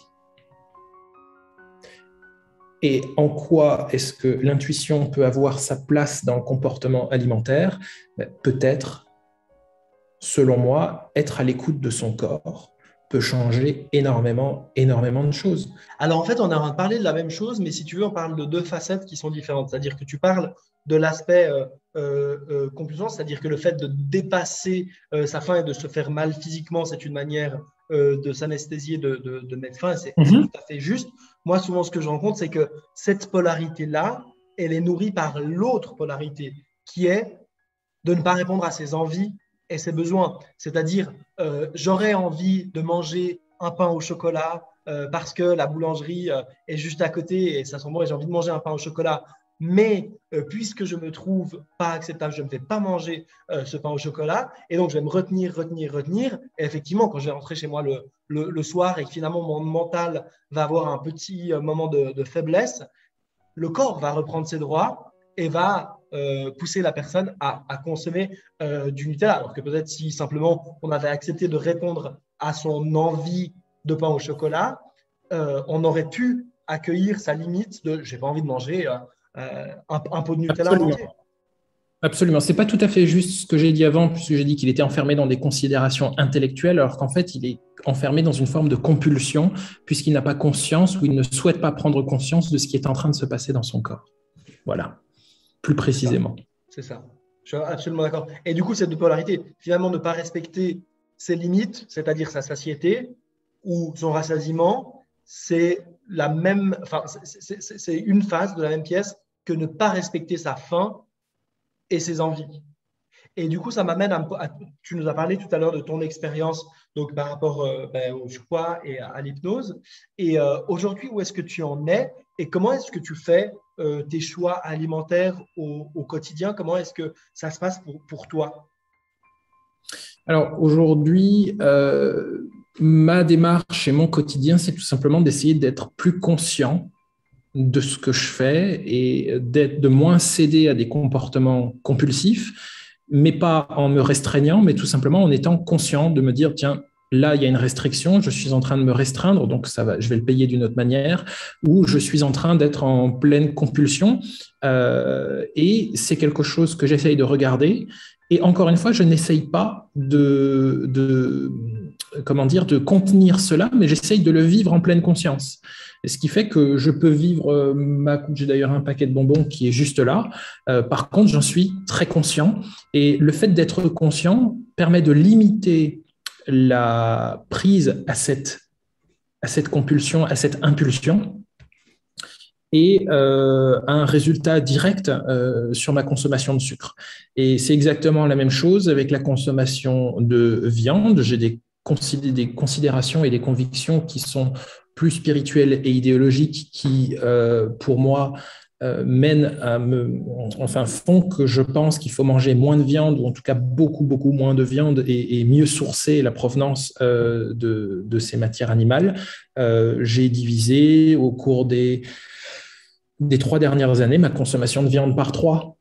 Et en quoi est-ce que l'intuition peut avoir sa place dans le comportement alimentaire? Peut-être, selon moi, être à l'écoute de son corps peut changer énormément de choses. Alors en fait, on est en train de parler de la même chose, mais si tu veux, on parle de deux facettes qui sont différentes. C'est-à-dire que tu parles de l'aspect compulsion, c'est-à-dire que le fait de dépasser sa faim et de se faire mal physiquement, c'est une manière de s'anesthésier, de mettre fin, c'est tout à fait juste. Moi, souvent, ce que je rencontre, c'est que cette polarité-là, elle est nourrie par l'autre polarité, qui est de ne pas répondre à ses envies et ses besoins. C'est-à-dire, j'aurais envie de manger un pain au chocolat parce que la boulangerie est juste à côté et ça sent bon et j'ai envie de manger un pain au chocolat. Mais puisque je me trouve pas acceptable, je ne vais pas manger ce pain au chocolat et donc je vais me retenir. Et effectivement, quand je vais rentrer chez moi le soir et que finalement mon mental va avoir un petit moment de faiblesse, le corps va reprendre ses droits et va pousser la personne à consommer du Nutella. Alors que peut-être si simplement on avait accepté de répondre à son envie de pain au chocolat, on aurait pu accueillir sa limite de « j'ai pas envie de manger un pot de Nutella entier ». Absolument. Ce n'est pas tout à fait juste ce que j'ai dit avant, puisque j'ai dit qu'il était enfermé dans des considérations intellectuelles, alors qu'en fait, il est enfermé dans une forme de compulsion, puisqu'il n'a pas conscience ou il ne souhaite pas prendre conscience de ce qui est en train de se passer dans son corps. Voilà, plus précisément. C'est ça. Je suis absolument d'accord. Et du coup, cette polarité, finalement, ne pas respecter ses limites, c'est-à-dire sa satiété ou son rassasiement, c'est la même, enfin, c'est une phase de la même pièce que ne pas respecter sa faim et ses envies. Et du coup, ça m'amène tu nous as parlé tout à l'heure de ton expérience donc par rapport au choix et à l'hypnose. Et aujourd'hui, où est-ce que tu en es et comment est-ce que tu fais tes choix alimentaires au quotidien? Comment est-ce que ça se passe pour toi? Alors aujourd'hui, ma démarche et mon quotidien, c'est tout simplement d'essayer d'être plus conscient de ce que je fais et de moins céder à des comportements compulsifs, mais pas en me restreignant, mais tout simplement en étant conscient de me dire, tiens, là, il y a une restriction, je suis en train de me restreindre, donc ça va, je vais le payer d'une autre manière, ou je suis en train d'être en pleine compulsion, et c'est quelque chose que j'essaye de regarder. Et encore une fois, je n'essaye pas de contenir cela, mais j'essaye de le vivre en pleine conscience. Et ce qui fait que je peux vivre j'ai d'ailleurs un paquet de bonbons qui est juste là. Par contre, j'en suis très conscient. Et le fait d'être conscient permet de limiter la prise à cette compulsion, à cette impulsion, et un résultat direct sur ma consommation de sucre. Et c'est exactement la même chose avec la consommation de viande. J'ai des considérations et des convictions qui sont plus spirituelles et idéologiques qui, pour moi, font que je pense qu'il faut manger moins de viande, ou en tout cas beaucoup moins de viande, et mieux sourcer la provenance de ces matières animales. J'ai divisé au cours des 3 dernières années ma consommation de viande par 3,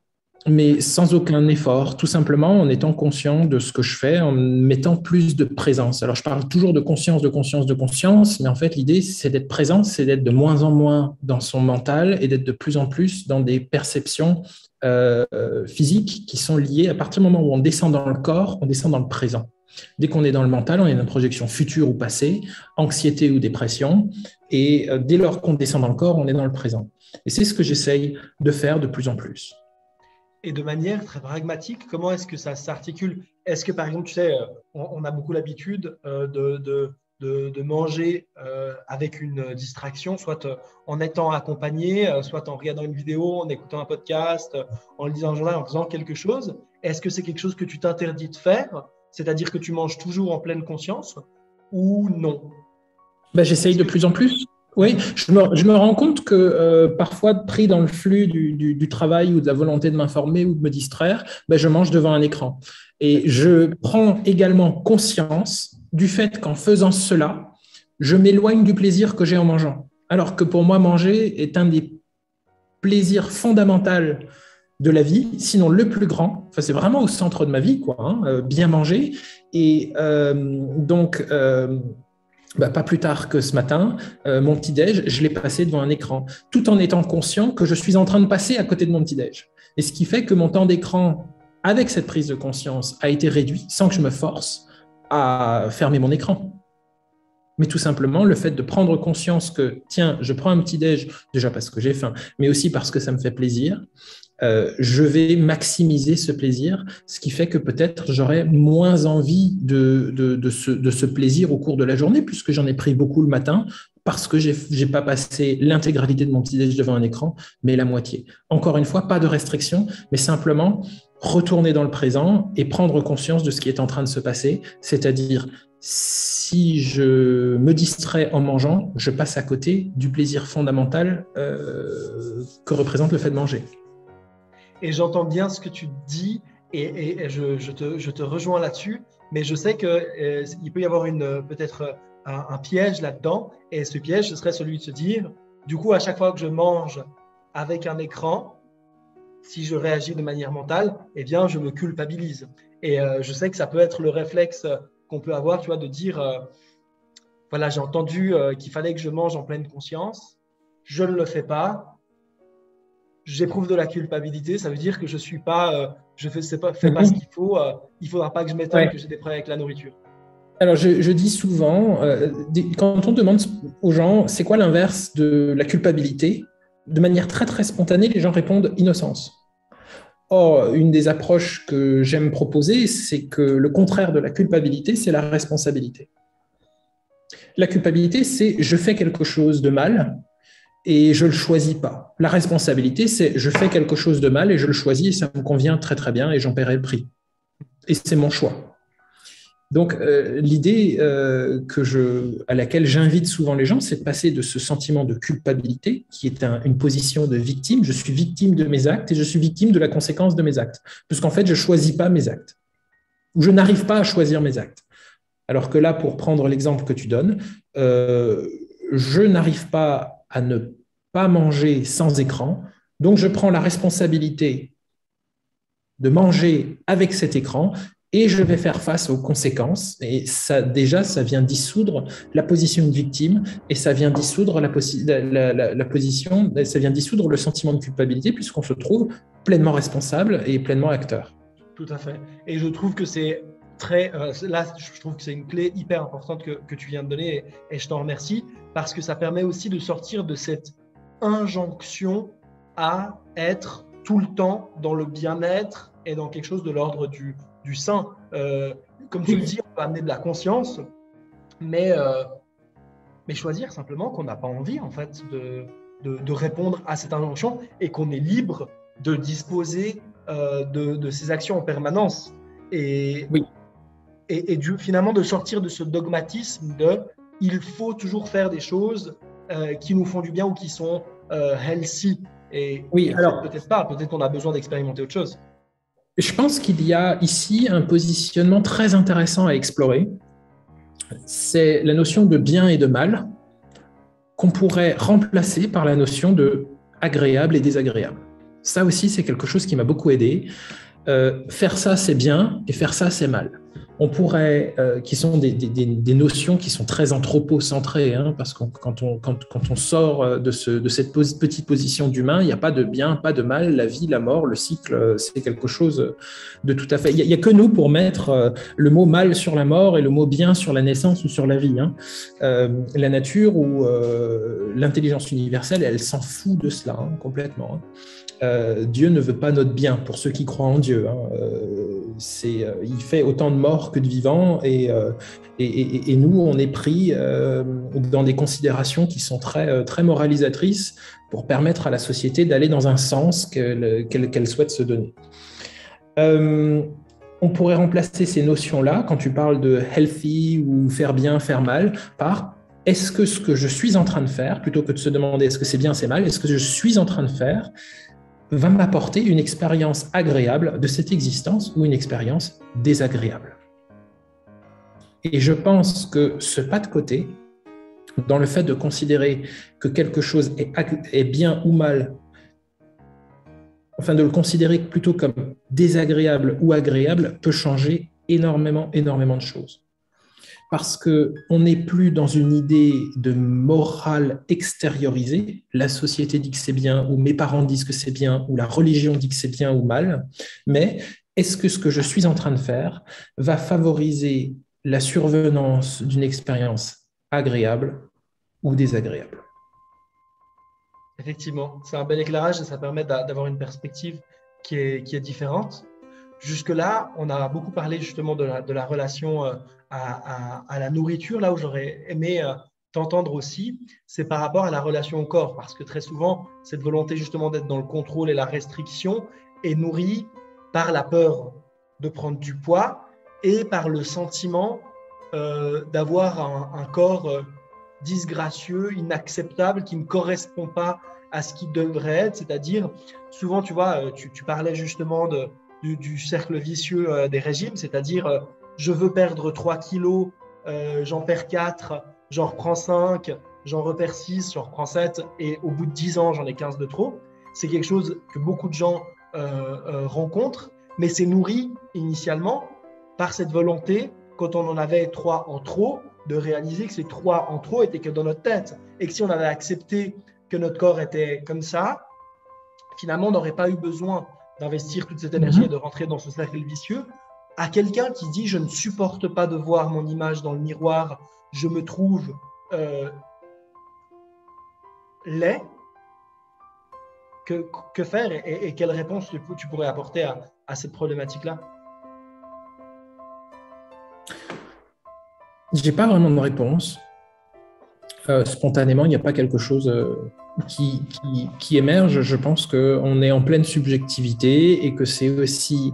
mais sans aucun effort, tout simplement en étant conscient de ce que je fais, en mettant plus de présence. Alors je parle toujours de conscience, mais en fait l'idée c'est d'être présent, c'est d'être de moins en moins dans son mental et d'être de plus en plus dans des perceptions physiques qui sont liées à partir du moment où on descend dans le corps, on descend dans le présent. Dès qu'on est dans le mental, on est dans une projection future ou passée, anxiété ou dépression, et dès lors qu'on descend dans le corps, on est dans le présent. Et c'est ce que j'essaye de faire de plus en plus. Et de manière très pragmatique, comment est-ce que ça s'articule? Est-ce que, par exemple, tu sais, on a beaucoup l'habitude de manger avec une distraction, soit en étant accompagné, soit en regardant une vidéo, en écoutant un podcast, en lisant un journal, en faisant quelque chose? Est-ce que c'est quelque chose que tu t'interdis de faire? C'est-à-dire que tu manges toujours en pleine conscience ou non? J'essaye de plus en plus. Oui, je me rends compte que parfois, pris dans le flux du travail ou de la volonté de m'informer ou de me distraire, je mange devant un écran. Et je prends également conscience du fait qu'en faisant cela, je m'éloigne du plaisir que j'ai en mangeant. Alors que pour moi, manger est un des plaisirs fondamentaux de la vie, sinon le plus grand. Enfin, c'est vraiment au centre de ma vie, bien manger. Et pas plus tard que ce matin, mon petit-déj, je l'ai passé devant un écran, tout en étant conscient que je suis en train de passer à côté de mon petit-déj. Et ce qui fait que mon temps d'écran, avec cette prise de conscience, a été réduit sans que je me force à fermer mon écran. Mais tout simplement, le fait de prendre conscience que, tiens, je prends un petit-déj, déjà parce que j'ai faim, mais aussi parce que ça me fait plaisir, je vais maximiser ce plaisir, ce qui fait que peut-être j'aurai moins envie de ce plaisir au cours de la journée, puisque j'en ai pris beaucoup le matin, parce que j'ai pas passé l'intégralité de mon petit-déj devant un écran, mais la moitié. Encore une fois, pas de restriction, mais simplement retourner dans le présent et prendre conscience de ce qui est en train de se passer, c'est-à-dire si je me distrais en mangeant, je passe à côté du plaisir fondamental que représente le fait de manger. Et j'entends bien ce que tu dis et je te rejoins là-dessus, mais je sais qu'il peut y avoir peut-être un piège là-dedans, et ce piège, ce serait celui de se dire, du coup, à chaque fois que je mange avec un écran, si je réagis de manière mentale, eh bien, je me culpabilise. Et je sais que ça peut être le réflexe qu'on peut avoir, tu vois, de dire, voilà, j'ai entendu qu'il fallait que je mange en pleine conscience, je ne le fais pas, j'éprouve de la culpabilité, ça veut dire que je suis pas, je fais pas ce qu'il faut, il ne faudra pas que je m'étonne que j'ai des problèmes avec la nourriture. Alors, je dis souvent, quand on demande aux gens, c'est quoi l'inverse de la culpabilité, de manière très, très spontanée, les gens répondent innocence. Or, une des approches que j'aime proposer, c'est que le contraire de la culpabilité, c'est la responsabilité. La culpabilité, c'est je fais quelque chose de mal et je ne le choisis pas. La responsabilité, c'est je fais quelque chose de mal et je le choisis et ça me convient très, très bien et j'en paierai le prix. Et c'est mon choix. Donc, l'idée à laquelle j'invite souvent les gens, c'est de passer de ce sentiment de culpabilité, qui est une position de victime. Je suis victime de mes actes et je suis victime de la conséquence de mes actes. Puisqu'en fait, je ne choisis pas mes actes. Ou je n'arrive pas à choisir mes actes. Alors que là, pour prendre l'exemple que tu donnes, je n'arrive pas à ne pas manger sans écran. Donc, je prends la responsabilité de manger avec cet écran et je vais faire face aux conséquences. Et ça, déjà, ça vient dissoudre la position de victime et ça vient dissoudre la position, ça vient dissoudre le sentiment de culpabilité puisqu'on se trouve pleinement responsable et pleinement acteur. Tout à fait. Et je trouve que c'est là, je trouve que c'est une clé hyper importante que tu viens de donner et je t'en remercie parce que ça permet aussi de sortir de cette injonction à être tout le temps dans le bien-être et dans quelque chose de l'ordre du sain. Comme tu le dis, on peut amener de la conscience, mais choisir simplement qu'on n'a pas envie en fait de répondre à cette injonction et qu'on est libre de disposer de ses actions en permanence. Et, oui. et finalement de sortir de ce dogmatisme de il faut toujours faire des choses qui nous font du bien ou qui sont healthy. Et alors peut-être pas, peut-être qu'on a besoin d'expérimenter autre chose. Je pense qu'il y a ici un positionnement très intéressant à explorer. C'est la notion de bien et de mal qu'on pourrait remplacer par la notion de agréable et désagréable. Ça aussi, c'est quelque chose qui m'a beaucoup aidé. Faire ça, c'est bien et faire ça, c'est mal. On pourrait, qui sont des notions qui sont très anthropocentrées, hein, parce que quand on sort de cette petite position d'humain, il n'y a pas de bien, pas de mal, la vie, la mort, le cycle, c'est quelque chose de tout à fait... Il n'y a que nous pour mettre le mot mal sur la mort et le mot bien sur la naissance ou sur la vie. Hein. La nature ou l'intelligence universelle, elle s'en fout de cela, hein, complètement. Dieu ne veut pas notre bien pour ceux qui croient en Dieu. Hein. Il fait autant de morts que de vivants et nous, on est pris dans des considérations qui sont très, très moralisatrices pour permettre à la société d'aller dans un sens qu'elle souhaite se donner. On pourrait remplacer ces notions-là, quand tu parles de healthy ou faire bien, faire mal, par est-ce que ce que je suis en train de faire, plutôt que de se demander est-ce que c'est bien, c'est mal, est-ce que je suis en train de faire va m'apporter une expérience agréable de cette existence ou une expérience désagréable. Et je pense que ce pas de côté, dans le fait de considérer que quelque chose est bien ou mal, enfin de le considérer plutôt comme désagréable ou agréable, peut changer énormément, énormément de choses. Parce qu'on n'est plus dans une idée de morale extériorisée, la société dit que c'est bien, ou mes parents disent que c'est bien, ou la religion dit que c'est bien ou mal, mais est-ce que ce que je suis en train de faire va favoriser la survenance d'une expérience agréable ou désagréable? Effectivement, c'est un bel éclairage et ça permet d'avoir une perspective qui est différente. Jusque-là, on a beaucoup parlé justement de la relation à la nourriture, là où j'aurais aimé t'entendre aussi, c'est par rapport à la relation au corps, parce que très souvent, cette volonté justement d'être dans le contrôle et la restriction est nourrie par la peur de prendre du poids et par le sentiment d'avoir un corps disgracieux, inacceptable, qui ne correspond pas à ce qui devrait être. C'est-à-dire, souvent, tu vois, tu parlais justement du cercle vicieux des régimes, c'est-à-dire, je veux perdre 3 kilos, j'en perds 4, j'en reprends 5, j'en repère 6, j'en reprends 7, et au bout de 10 ans, j'en ai 15 de trop. C'est quelque chose que beaucoup de gens rencontrent, mais c'est nourri initialement par cette volonté, quand on en avait 3 en trop, de réaliser que ces 3 en trop étaient que dans notre tête, et que si on avait accepté que notre corps était comme ça, finalement, on n'aurait pas eu besoin d'investir toute cette énergie et de rentrer dans ce cercle vicieux. À quelqu'un qui dit « je ne supporte pas de voir mon image dans le miroir, je me trouve laid », que faire et quelle réponse tu pourrais apporter à cette problématique-là? Je n'ai pas vraiment de réponse. Spontanément, il n'y a pas quelque chose qui émerge. Je pense qu'on est en pleine subjectivité et que c'est aussi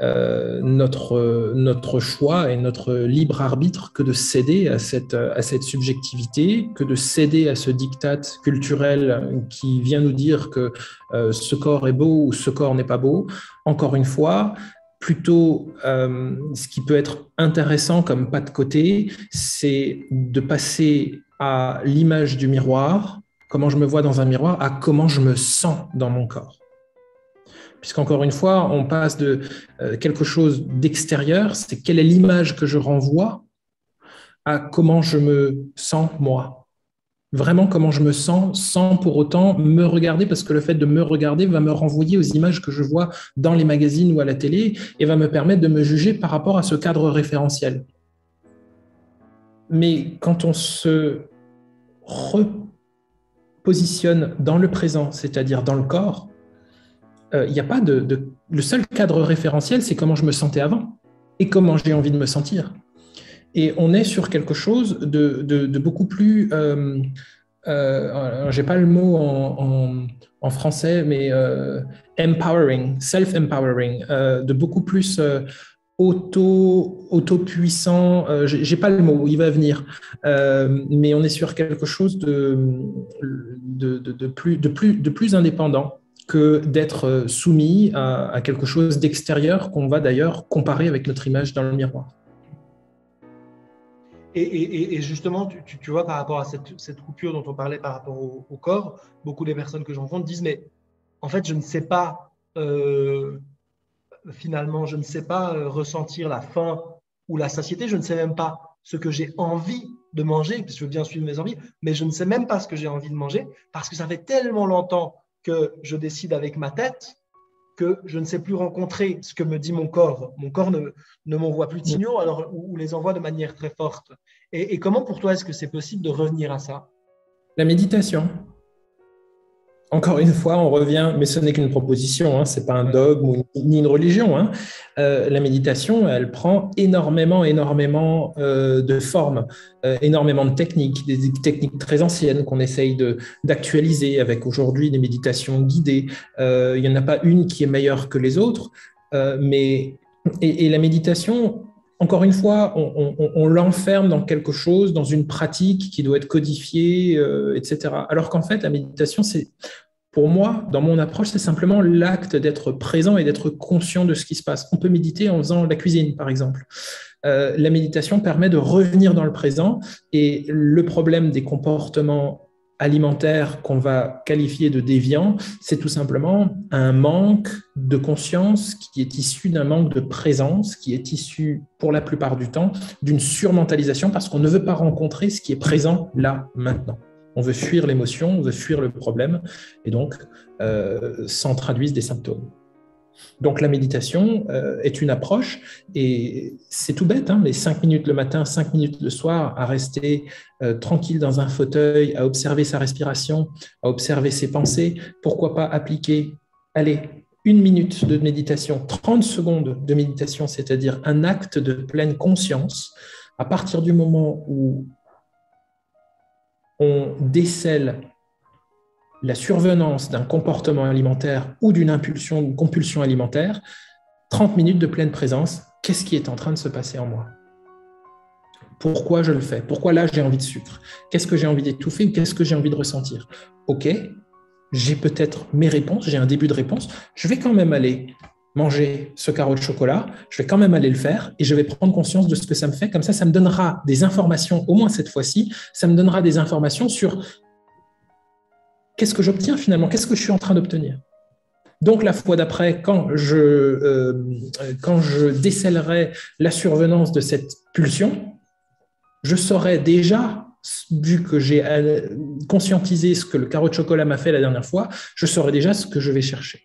notre choix et notre libre arbitre que de céder à cette subjectivité, que de céder à ce diktat culturel qui vient nous dire que ce corps est beau ou ce corps n'est pas beau. Encore une fois, plutôt, ce qui peut être intéressant comme pas de côté, c'est de passer à l'image du miroir, comment je me vois dans un miroir, à comment je me sens dans mon corps. Puisqu'encore une fois, on passe de quelque chose d'extérieur, c'est quelle est l'image que je renvoie, à comment je me sens moi. Vraiment comment je me sens sans pour autant me regarder, parce que le fait de me regarder va me renvoyer aux images que je vois dans les magazines ou à la télé et va me permettre de me juger par rapport à ce cadre référentiel. Mais quand on se repositionne dans le présent, c'est-à-dire dans le corps, il n'y a pas le seul cadre référentiel, c'est comment je me sentais avant et comment j'ai envie de me sentir. Et on est sur quelque chose de beaucoup plus, j'ai pas le mot en français, mais empowering, self-empowering, de beaucoup plus auto-puissant, j'ai pas le mot, il va venir, mais on est sur quelque chose de plus indépendant que d'être soumis à quelque chose d'extérieur qu'on va d'ailleurs comparer avec notre image dans le miroir. Et justement, tu vois, par rapport à cette coupure dont on parlait par rapport au corps, beaucoup des personnes que j'en rencontre disent, mais en fait, je ne sais pas, finalement, je ne sais pas ressentir la faim ou la satiété, je ne sais même pas ce que j'ai envie de manger, parce que je veux bien suivre mes envies, mais je ne sais même pas ce que j'ai envie de manger, parce que ça fait tellement longtemps que je décide avec ma tête que je ne sais plus rencontrer ce que me dit mon corps. Mon corps ne m'envoie plus de signaux ou les envoie de manière très forte. Et comment pour toi est-ce que c'est possible de revenir à ça? La méditation. Encore une fois, on revient, mais ce n'est qu'une proposition, hein, ce n'est pas un dogme ni une religion. Hein. La méditation, elle prend énormément de formes, énormément de techniques, des techniques très anciennes qu'on essaye d'actualiser avec aujourd'hui des méditations guidées. Il n'y en a pas une qui est meilleure que les autres, mais la méditation, encore une fois, on l'enferme dans quelque chose, dans une pratique qui doit être codifiée, etc. Alors qu'en fait, la méditation, pour moi, dans mon approche, c'est simplement l'acte d'être présent et d'être conscient de ce qui se passe. On peut méditer en faisant la cuisine, par exemple. La méditation permet de revenir dans le présent et le problème des comportements alimentaire qu'on va qualifier de déviant, c'est tout simplement un manque de conscience qui est issu d'un manque de présence, qui est issu, pour la plupart du temps, d'une surmentalisation parce qu'on ne veut pas rencontrer ce qui est présent là, maintenant. On veut fuir l'émotion, on veut fuir le problème, et donc s'en traduisent des symptômes. Donc la méditation est une approche, et c'est tout bête, hein, mais 5 minutes le matin, 5 minutes le soir, à rester tranquille dans un fauteuil, à observer sa respiration, à observer ses pensées. Pourquoi pas appliquer, allez, 1 minute de méditation, 30 secondes de méditation, c'est-à-dire un acte de pleine conscience. À partir du moment où on décèle la survenance d'un comportement alimentaire ou d'une impulsion, d'une compulsion alimentaire, 30 minutes de pleine présence, qu'est-ce qui est en train de se passer en moi? Pourquoi je le fais? Pourquoi là, j'ai envie de sucre? Qu'est-ce que j'ai envie d'étouffer ou qu'est-ce que j'ai envie de ressentir? Ok, j'ai peut-être mes réponses, j'ai un début de réponse, je vais quand même aller manger ce carreau de chocolat, je vais quand même aller le faire et je vais prendre conscience de ce que ça me fait. Comme ça me donnera des informations, au moins cette fois-ci, ça me donnera des informations sur qu'est-ce que j'obtiens finalement, qu'est-ce que je suis en train d'obtenir. Donc, la fois d'après, quand je décèlerai la survenance de cette pulsion, je saurai déjà, vu que j'ai conscientisé ce que le carreau de chocolat m'a fait la dernière fois, je saurai déjà ce que je vais chercher.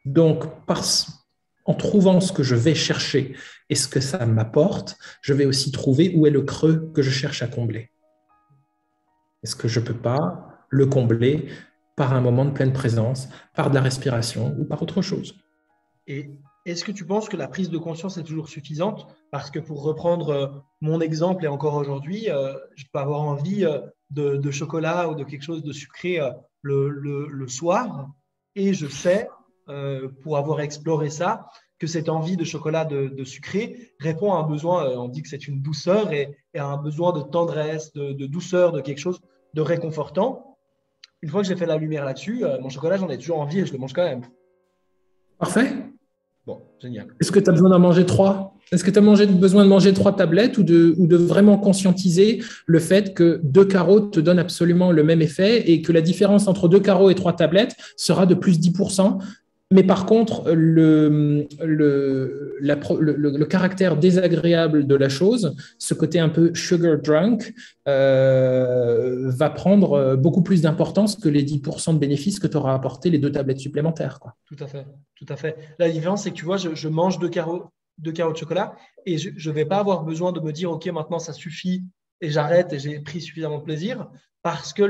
Donc, en trouvant ce que je vais chercher et ce que ça m'apporte, je vais aussi trouver où est le creux que je cherche à combler. Est-ce que je ne peux pas le combler par un moment de pleine présence, par de la respiration ou par autre chose? Et est-ce que tu penses que la prise de conscience est toujours suffisante? Parce que pour reprendre mon exemple, et encore aujourd'hui, je peux avoir envie de chocolat ou de quelque chose de sucré le soir, et je sais, pour avoir exploré ça, que cette envie de chocolat de sucré répond à un besoin, on dit que c'est une douceur, et à un besoin de tendresse, de douceur, de quelque chose de réconfortant. Une fois que j'ai fait la lumière là-dessus, mon chocolat, j'en ai toujours envie et je le mange quand même. Parfait. Bon, génial. Est-ce que tu as besoin d'en manger 3? Est-ce que tu as besoin de manger 3 tablettes ou de vraiment conscientiser le fait que 2 carreaux te donnent absolument le même effet et que la différence entre 2 carreaux et 3 tablettes sera de plus 10%? Mais par contre, le caractère désagréable de la chose, ce côté un peu sugar drunk, va prendre beaucoup plus d'importance que les 10% de bénéfices que t'aura apporté les 2 tablettes supplémentaires, quoi. Tout à fait, tout à fait. La différence, c'est que tu vois, je mange 2 carreaux de chocolat et je ne vais pas avoir besoin de me dire, OK, maintenant ça suffit et j'arrête et j'ai pris suffisamment de plaisir, parce que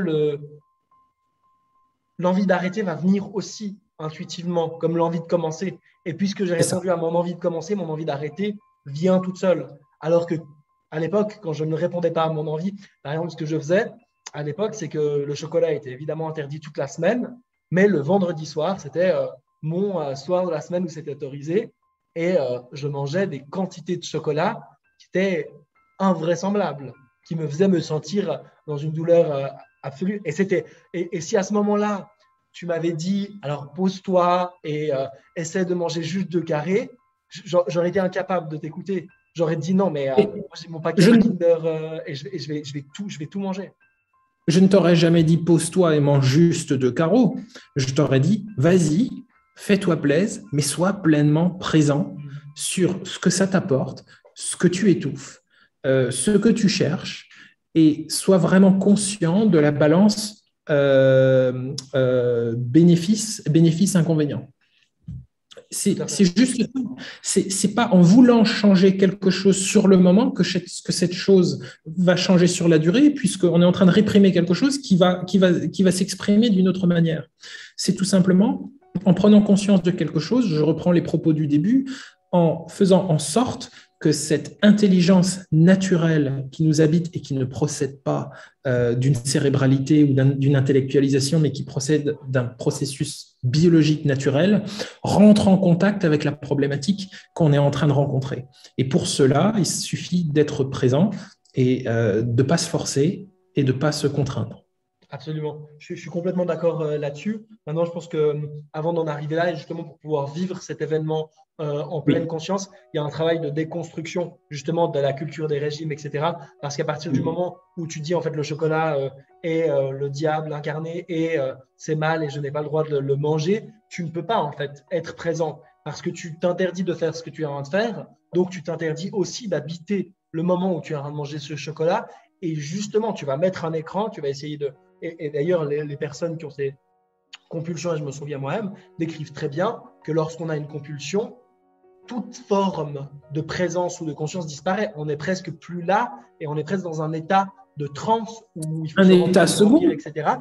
l'envie d'arrêter va venir aussi intuitivement, comme l'envie de commencer. Et puisque j'ai répondu à mon envie de commencer, mon envie d'arrêter vient toute seule. Alors que à l'époque, quand je ne répondais pas à mon envie, par exemple, ce que je faisais à l'époque, c'est que le chocolat était évidemment interdit toute la semaine, mais le vendredi soir, c'était mon soir de la semaine où c'était autorisé, et je mangeais des quantités de chocolat qui étaient invraisemblables, qui me faisaient me sentir dans une douleur absolue. Et si à ce moment-là, tu m'avais dit, alors pose-toi et essaie de manger juste 2 carrés, j'aurais été incapable de t'écouter. J'aurais dit non, mais moi j'ai mon paquet de Kinder et je vais tout manger. Je ne t'aurais jamais dit pose-toi et mange juste 2 carreaux. Je t'aurais dit vas-y, fais-toi plaisir, mais sois pleinement présent sur ce que ça t'apporte, ce que tu étouffes, ce que tu cherches, et sois vraiment conscient de la balance bénéfice-inconvénient. C'est juste ça. C'est pas en voulant changer quelque chose sur le moment que cette chose va changer sur la durée, puisqu'on est en train de réprimer quelque chose qui va s'exprimer d'une autre manière. C'est tout simplement en prenant conscience de quelque chose, je reprends les propos du début, en faisant en sorte que cette intelligence naturelle qui nous habite et qui ne procède pas d'une cérébralité ou d'une intellectualisation, mais qui procède d'un processus biologique naturel, rentre en contact avec la problématique qu'on est en train de rencontrer. Et pour cela, il suffit d'être présent et de ne pas se forcer et de ne pas se contraindre. Absolument. Je suis complètement d'accord là-dessus. Maintenant, je pense qu'avant d'en arriver là, et justement pour pouvoir vivre cet événement en pleine conscience, il y a un travail de déconstruction justement de la culture des régimes, etc. Parce qu'à partir du moment où tu dis en fait le chocolat est le diable incarné et c'est mal et je n'ai pas le droit de le manger, tu ne peux pas en fait être présent parce que tu t'interdis de faire ce que tu es en train de faire. Donc, tu t'interdis aussi d'habiter le moment où tu es en train de manger ce chocolat. Et justement, tu vas mettre un écran, tu vas essayer de… Et d'ailleurs, les personnes qui ont ces compulsions, et je me souviens moi-même, décrivent très bien que lorsqu'on a une compulsion, toute forme de présence ou de conscience disparaît. On n'est presque plus là et on est presque dans un état de transe où il faut un état second, etc.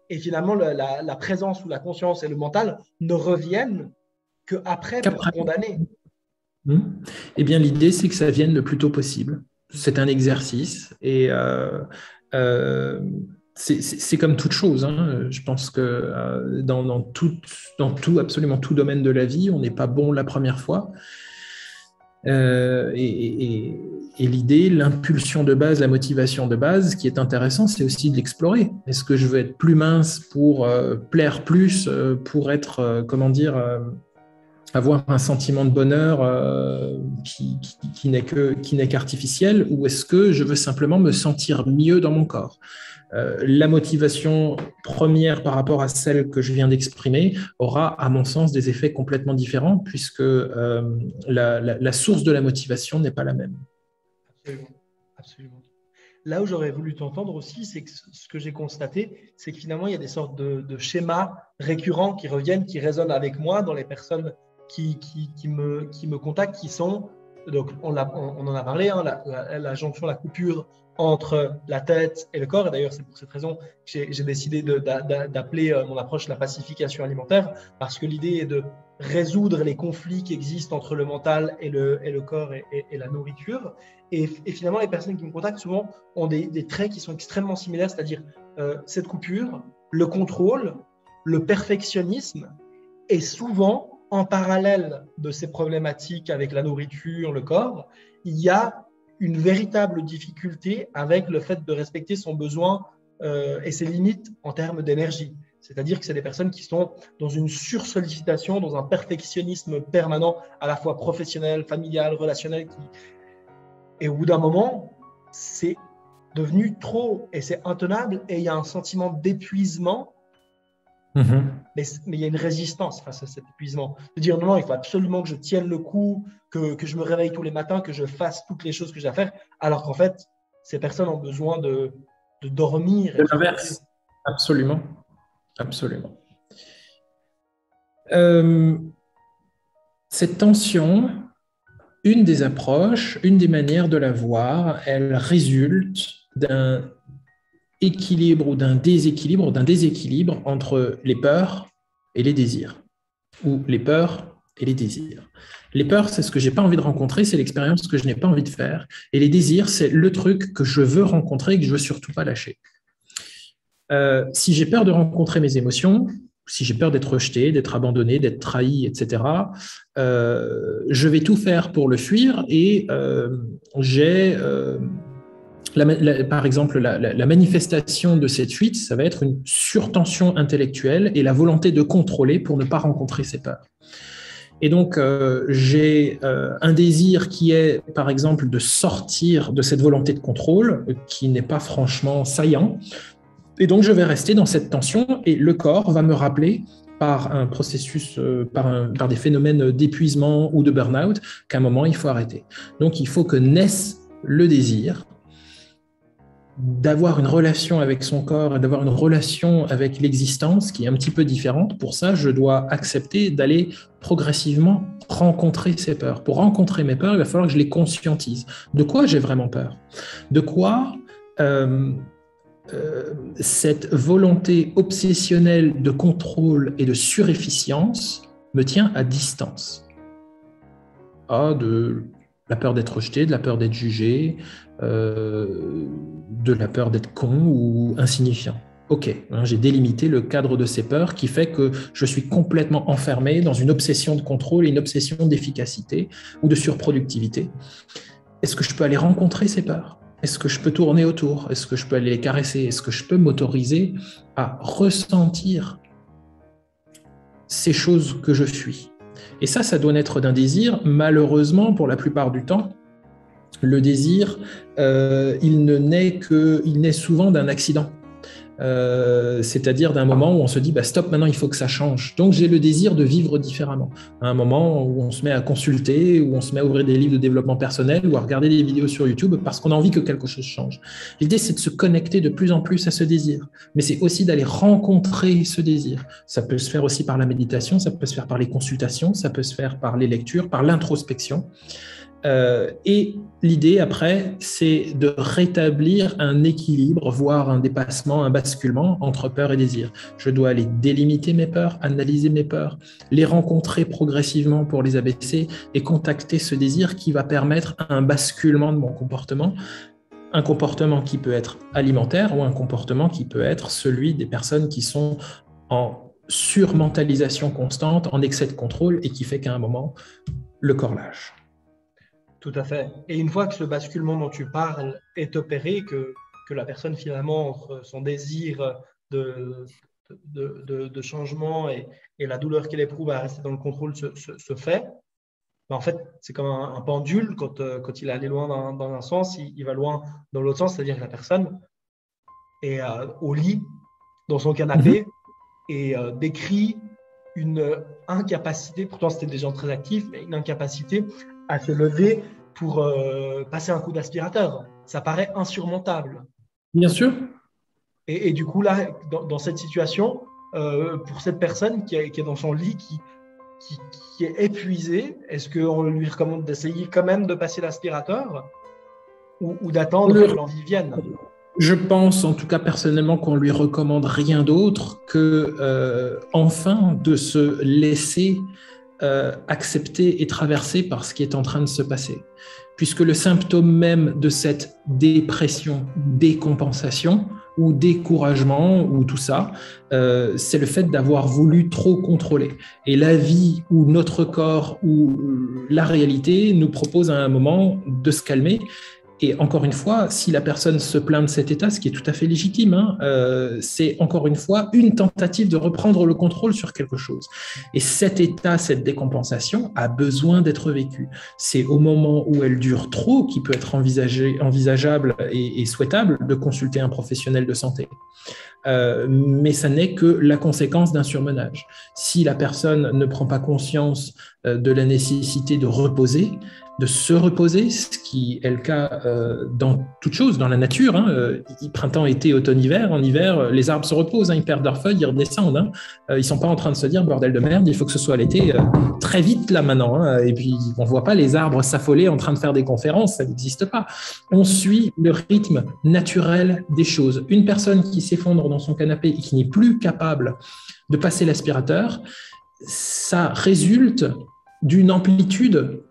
Et finalement, la présence ou la conscience et le mental ne reviennent qu'après pour condamner. Eh bien, l'idée, c'est que ça vienne le plus tôt possible. C'est un exercice et C'est comme toute chose, hein. Je pense que dans tout, absolument tout domaine de la vie, on n'est pas bon la première fois. Et l'idée, l'impulsion de base, la motivation de base, ce qui est intéressant, c'est aussi de l'explorer. Est-ce que je veux être plus mince pour plaire plus, pour être, avoir un sentiment de bonheur qui n'est qu'artificiel, ou est-ce que je veux simplement me sentir mieux dans mon corps? La motivation première par rapport à celle que je viens d'exprimer aura, à mon sens, des effets complètement différents, puisque la source de la motivation n'est pas la même. Absolument. Absolument. Là où j'aurais voulu t'entendre aussi, c'est que ce que j'ai constaté, c'est que finalement, il y a des sortes de schémas récurrents qui reviennent, qui résonnent avec moi dans les personnes qui me contactent, qui sont, donc on en a parlé, hein, la jonction, la coupure entre la tête et le corps. Et d'ailleurs, c'est pour cette raison que j'ai décidé d'appeler mon approche la pacification alimentaire, parce que l'idée est de résoudre les conflits qui existent entre le mental et le corps et la nourriture. Et finalement, les personnes qui me contactent souvent ont des traits qui sont extrêmement similaires, c'est-à-dire cette coupure, le contrôle, le perfectionnisme, et souvent, en parallèle de ces problématiques avec la nourriture, le corps, il y a une véritable difficulté avec le fait de respecter son besoin et ses limites en termes d'énergie. C'est-à-dire que c'est des personnes qui sont dans une sursollicitation, dans un perfectionnisme permanent, à la fois professionnel, familial, relationnel. Et au bout d'un moment, c'est devenu trop et c'est intenable et il y a un sentiment d'épuisement. Mais il y a une résistance face à cet épuisement. De dire non, il faut absolument que je tienne le coup, que je me réveille tous les matins, que je fasse toutes les choses que j'ai à faire, alors qu'en fait, ces personnes ont besoin de dormir. De l'inverse, absolument. Absolument. Cette tension, une des approches, une des manières de la voir, elle résulte d'un équilibre ou d'un déséquilibre entre les peurs et les désirs, ou les peurs et les désirs. Les peurs, c'est ce que je n'ai pas envie de rencontrer, c'est l'expérience que je n'ai pas envie de faire, et les désirs, c'est le truc que je veux rencontrer et que je ne veux surtout pas lâcher. Si j'ai peur de rencontrer mes émotions, si j'ai peur d'être rejeté, d'être abandonné, d'être trahi, etc., je vais tout faire pour le fuir et par exemple, la manifestation de cette fuite, ça va être une surtension intellectuelle et la volonté de contrôler pour ne pas rencontrer ces peurs. Et donc, j'ai un désir qui est, par exemple, de sortir de cette volonté de contrôle, qui n'est pas franchement saillant. Et donc, je vais rester dans cette tension et le corps va me rappeler par un processus, par des phénomènes d'épuisement ou de burn-out, qu'à un moment, il faut arrêter. Donc, il faut que naisse le désir d'avoir une relation avec son corps et d'avoir une relation avec l'existence qui est un petit peu différente. Pour ça, je dois accepter d'aller progressivement rencontrer ces peurs. Pour rencontrer mes peurs, il va falloir que je les conscientise. De quoi j'ai vraiment peur? De quoi cette volonté obsessionnelle de contrôle et de surefficience me tient à distance? De la peur d'être rejeté, de la peur d'être jugé, de la peur d'être con ou insignifiant. Ok, j'ai délimité le cadre de ces peurs qui fait que je suis complètement enfermé dans une obsession de contrôle et une obsession d'efficacité ou de surproductivité. Est-ce que je peux aller rencontrer ces peurs? Est-ce que je peux tourner autour? Est-ce que je peux aller les caresser? Est-ce que je peux m'autoriser à ressentir ces choses que je fuis? Et ça doit naître d'un désir. Malheureusement, pour la plupart du temps, le désir, il naît souvent d'un accident. C'est-à-dire d'un moment où on se dit stop, maintenant il faut que ça change. Donc j'ai le désir de vivre différemment. À un moment où on se met à consulter, où on se met à ouvrir des livres de développement personnel ou à regarder des vidéos sur YouTube parce qu'on a envie que quelque chose change. L'idée, c'est de se connecter de plus en plus à ce désir, mais c'est aussi d'aller rencontrer ce désir. Ça peut se faire aussi par la méditation, ça peut se faire par les consultations, ça peut se faire par les lectures, par l'introspection. Et l'idée après, c'est de rétablir un équilibre, voire un dépassement, un basculement entre peur et désir. Je dois aller délimiter mes peurs, analyser mes peurs, les rencontrer progressivement pour les abaisser et contacter ce désir qui va permettre un basculement de mon comportement un comportement qui peut être alimentaire ou un comportement qui peut être celui des personnes qui sont en surmentalisation constante, en excès de contrôle et qui fait qu'à un moment, le corps lâche. Tout à fait. Et une fois que ce basculement dont tu parles est opéré, que la personne finalement, entre son désir de changement et la douleur qu'elle éprouve à rester dans le contrôle se fait, ben en fait, c'est comme un pendule. Quand il est allé loin dans un sens, il va loin dans l'autre sens. C'est-à-dire que la personne est au lit, dans son canapé, et décrit une incapacité, pourtant c'était des gens très actifs, mais une incapacité à se lever pour passer un coup d'aspirateur. Ça paraît insurmontable. Bien sûr. Et du coup, là, dans cette situation, pour cette personne qui est dans son lit, qui est épuisée, est-ce qu'on lui recommande d'essayer quand même de passer l'aspirateur ou d'attendre que l'envie vienne? Je pense, en tout cas personnellement, qu'on lui recommande rien d'autre que enfin de se laisser accepter et traverser par ce qui est en train de se passer. Puisque le symptôme même de cette dépression, décompensation ou découragement ou tout ça, c'est le fait d'avoir voulu trop contrôler. Et la vie ou notre corps ou la réalité nous propose à un moment de se calmer. Et encore une fois, si la personne se plaint de cet état, ce qui est tout à fait légitime, c'est encore une fois une tentative de reprendre le contrôle sur quelque chose. Et cet état, cette décompensation a besoin d'être vécu. C'est au moment où elle dure trop qu'il peut être envisageable et souhaitable de consulter un professionnel de santé. Mais ça n'est que la conséquence d'un surmenage. Si la personne ne prend pas conscience de la nécessité de reposer, de se reposer, ce qui est le cas dans toute chose, dans la nature. Printemps, été, automne, hiver. En hiver, les arbres se reposent, ils perdent leurs feuilles, ils redescendent. Ils ne sont pas en train de se dire, bordel de merde, il faut que ce soit l'été très vite là maintenant. Et puis, on ne voit pas les arbres s'affoler en train de faire des conférences, ça n'existe pas. On suit le rythme naturel des choses. Une personne qui s'effondre dans son canapé et qui n'est plus capable de passer l'aspirateur, ça résulte d'une amplitude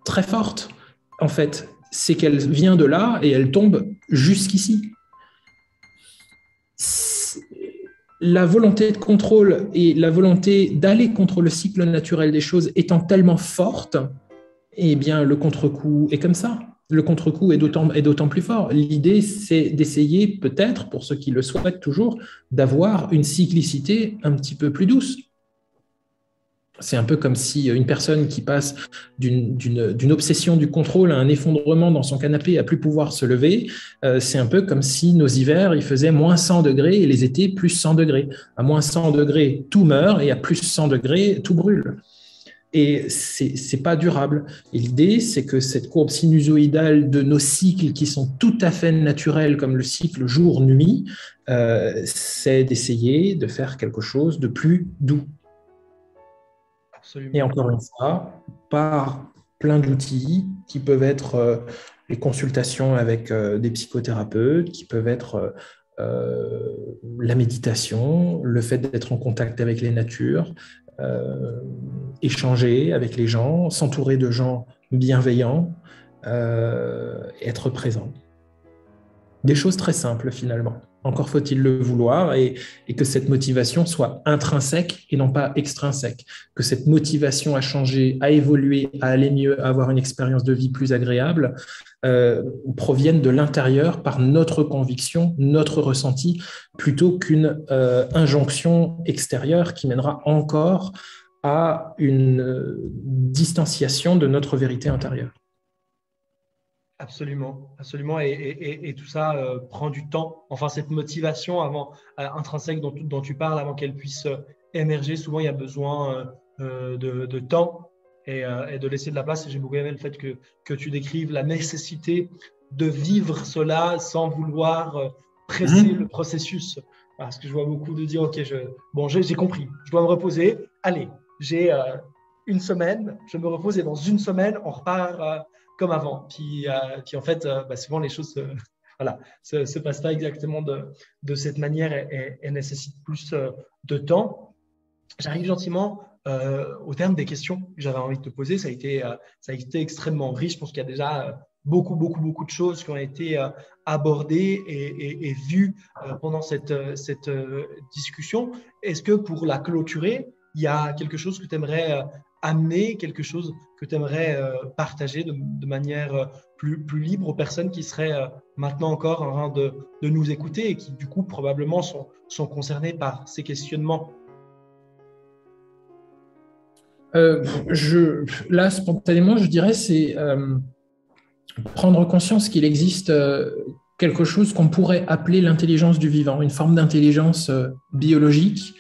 très forte, en fait. C'est qu'elle vient de là et elle tombe jusqu'ici. La volonté de contrôle et la volonté d'aller contre le cycle naturel des choses étant tellement forte, eh bien, le contre-coup est comme ça. Le contre-coup est d'autant plus fort. L'idée, c'est d'essayer, peut-être, pour ceux qui le souhaitent toujours, d'avoir une cyclicité un petit peu plus douce. C'est un peu comme si une personne qui passe d'une obsession du contrôle à un effondrement dans son canapé à plus pouvoir se lever, c'est un peu comme si nos hivers, il faisait moins 100 degrés et les étés, plus 100 degrés. À moins 100 degrés, tout meurt et à plus 100 degrés, tout brûle. Et c'est pas durable. Et l'idée, c'est que cette courbe sinusoïdale de nos cycles qui sont tout à fait naturels, comme le cycle jour-nuit, c'est d'essayer de faire quelque chose de plus doux. Absolument. Et encore une fois, par plein d'outils qui peuvent être les consultations avec des psychothérapeutes, qui peuvent être la méditation, le fait d'être en contact avec les natures, échanger avec les gens, s'entourer de gens bienveillants, être présent. Des choses très simples finalement. Encore faut-il le vouloir et que cette motivation soit intrinsèque et non pas extrinsèque. Que cette motivation à changer, à évoluer, à aller mieux, à avoir une expérience de vie plus agréable provienne de l'intérieur par notre conviction, notre ressenti, plutôt qu'une injonction extérieure qui mènera encore à une distanciation de notre vérité intérieure. Absolument, absolument. Et tout ça prend du temps. Enfin, cette motivation intrinsèque dont tu parles, avant qu'elle puisse émerger, souvent il y a besoin de temps et de laisser de la place. Et j'ai beaucoup aimé le fait que tu décrives la nécessité de vivre cela sans vouloir presser le processus. Parce que je vois beaucoup de dire, OK, j'ai compris, je dois me reposer. Allez, j'ai une semaine, je me repose et dans une semaine, on repart comme avant. Puis en fait, souvent les choses se passent pas exactement de cette manière et nécessitent plus de temps. J'arrive gentiment au terme des questions que j'avais envie de te poser. Ça a été extrêmement riche. Je pense qu'il y a déjà beaucoup de choses qui ont été abordées et vues pendant cette discussion. Est-ce que pour la clôturer, il y a quelque chose que tu aimerais amener, quelque chose que tu aimerais partager de manière plus libre aux personnes qui seraient maintenant encore en train de nous écouter et qui, du coup, probablement sont concernées par ces questionnements? Là, spontanément, je dirais, c'est prendre conscience qu'il existe quelque chose qu'on pourrait appeler l'intelligence du vivant, une forme d'intelligence biologique,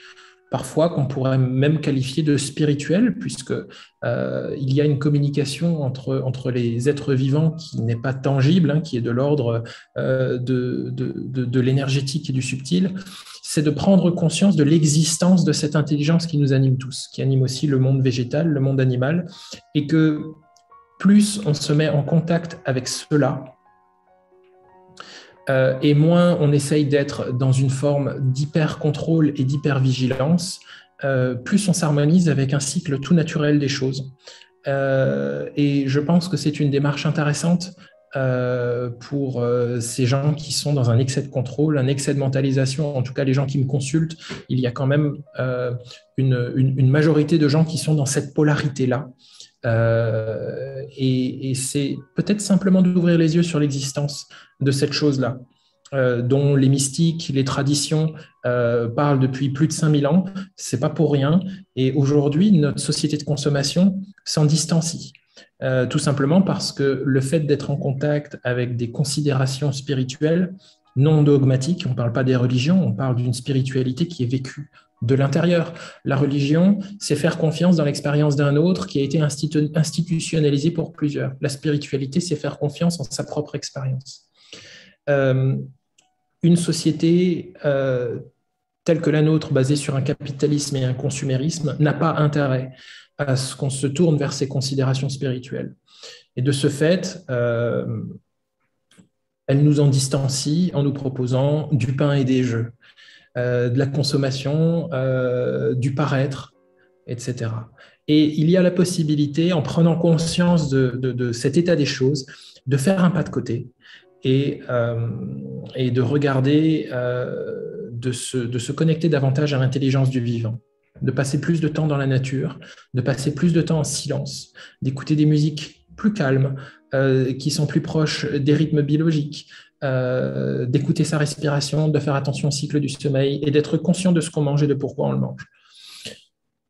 parfois qu'on pourrait même qualifier de spirituelle, puisque il y a une communication entre les êtres vivants qui n'est pas tangible, hein, qui est de l'ordre de l'énergétique et du subtil. C'est de prendre conscience de l'existence de cette intelligence qui nous anime tous, qui anime aussi le monde végétal, le monde animal, et que plus on se met en contact avec cela, et moins on essaye d'être dans une forme d'hyper-contrôle et d'hyper-vigilance, plus on s'harmonise avec un cycle tout naturel des choses. Et je pense que c'est une démarche intéressante pour ces gens qui sont dans un excès de contrôle, un excès de mentalisation. En tout cas, les gens qui me consultent, il y a quand même une majorité de gens qui sont dans cette polarité-là. Et c'est peut-être simplement d'ouvrir les yeux sur l'existence de cette chose-là, dont les mystiques, les traditions parlent depuis plus de 5000 ans. C'est pas pour rien. Et aujourd'hui, notre société de consommation s'en distancie. Tout simplement parce que le fait d'être en contact avec des considérations spirituelles non dogmatiques, on ne parle pas des religions, on parle d'une spiritualité qui est vécue de l'intérieur. La religion, c'est faire confiance dans l'expérience d'un autre qui a été institutionnalisée pour plusieurs. La spiritualité, c'est faire confiance en sa propre expérience. Une société telle que la nôtre, basée sur un capitalisme et un consumérisme, n'a pas intérêt à ce qu'on se tourne vers ces considérations spirituelles. Et de ce fait, elle nous en distancie en nous proposant du pain et des jeux, de la consommation, du paraître, etc. Et il y a la possibilité, en prenant conscience de cet état des choses, de faire un pas de côté et de regarder, de se connecter davantage à l'intelligence du vivant, de passer plus de temps dans la nature, de passer plus de temps en silence, d'écouter des musiques plus calmes, qui sont plus proches des rythmes biologiques, d'écouter sa respiration, de faire attention au cycle du sommeil et d'être conscient de ce qu'on mange et de pourquoi on le mange.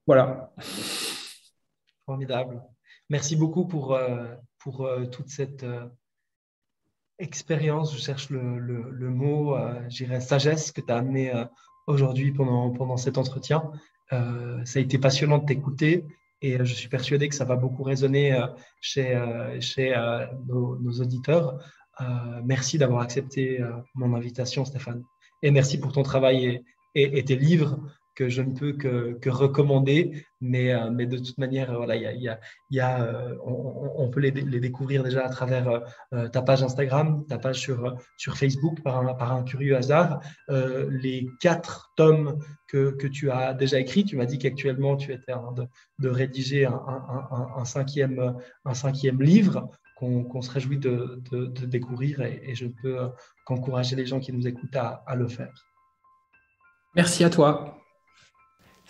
Voilà. Formidable. Merci beaucoup pour toute cette expérience, je cherche le mot, je dirais sagesse que tu as amené aujourd'hui pendant cet entretien. Ça a été passionnant de t'écouter et je suis persuadé que ça va beaucoup résonner chez nos auditeurs. Merci d'avoir accepté mon invitation, Stéphane. Et merci pour ton travail et tes livres que je ne peux que recommander. Mais de toute manière, voilà, on peut les découvrir déjà à travers ta page Instagram, ta page sur Facebook par un curieux hasard. Les 4 tomes que tu as déjà écrits, tu m'as dit qu'actuellement tu étais en train de rédiger un cinquième livre qu'on se réjouit de découvrir et je ne peux qu'encourager les gens qui nous écoutent à le faire. Merci à toi.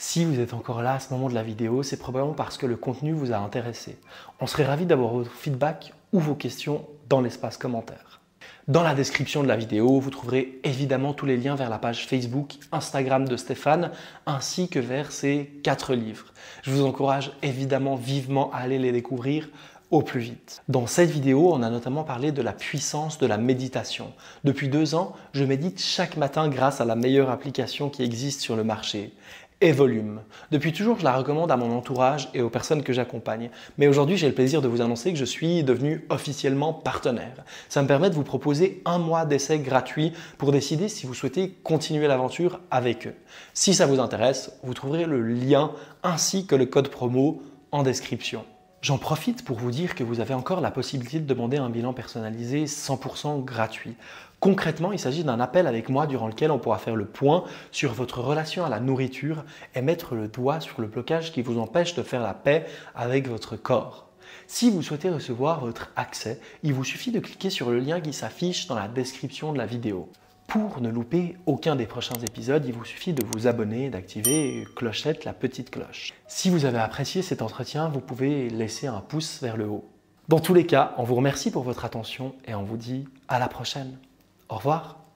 Si vous êtes encore là à ce moment de la vidéo, c'est probablement parce que le contenu vous a intéressé. On serait ravis d'avoir votre feedback ou vos questions dans l'espace commentaire. Dans la description de la vidéo, vous trouverez évidemment tous les liens vers la page Facebook, Instagram de Stéphane, ainsi que vers ses 4 livres. Je vous encourage évidemment vivement à aller les découvrir au plus vite. Dans cette vidéo, on a notamment parlé de la puissance de la méditation. Depuis 2 ans, je médite chaque matin grâce à la meilleure application qui existe sur le marché, Evolume. Depuis toujours, je la recommande à mon entourage et aux personnes que j'accompagne. Mais aujourd'hui, j'ai le plaisir de vous annoncer que je suis devenu officiellement partenaire. Ça me permet de vous proposer 1 mois d'essai gratuit pour décider si vous souhaitez continuer l'aventure avec eux. Si ça vous intéresse, vous trouverez le lien ainsi que le code promo en description. J'en profite pour vous dire que vous avez encore la possibilité de demander un bilan personnalisé 100% gratuit. Concrètement, il s'agit d'un appel avec moi durant lequel on pourra faire le point sur votre relation à la nourriture et mettre le doigt sur le blocage qui vous empêche de faire la paix avec votre corps. Si vous souhaitez recevoir votre accès, il vous suffit de cliquer sur le lien qui s'affiche dans la description de la vidéo. Pour ne louper aucun des prochains épisodes, il vous suffit de vous abonner et d'activer clochette, la petite cloche. Si vous avez apprécié cet entretien, vous pouvez laisser un pouce vers le haut. Dans tous les cas, on vous remercie pour votre attention et on vous dit à la prochaine. Au revoir.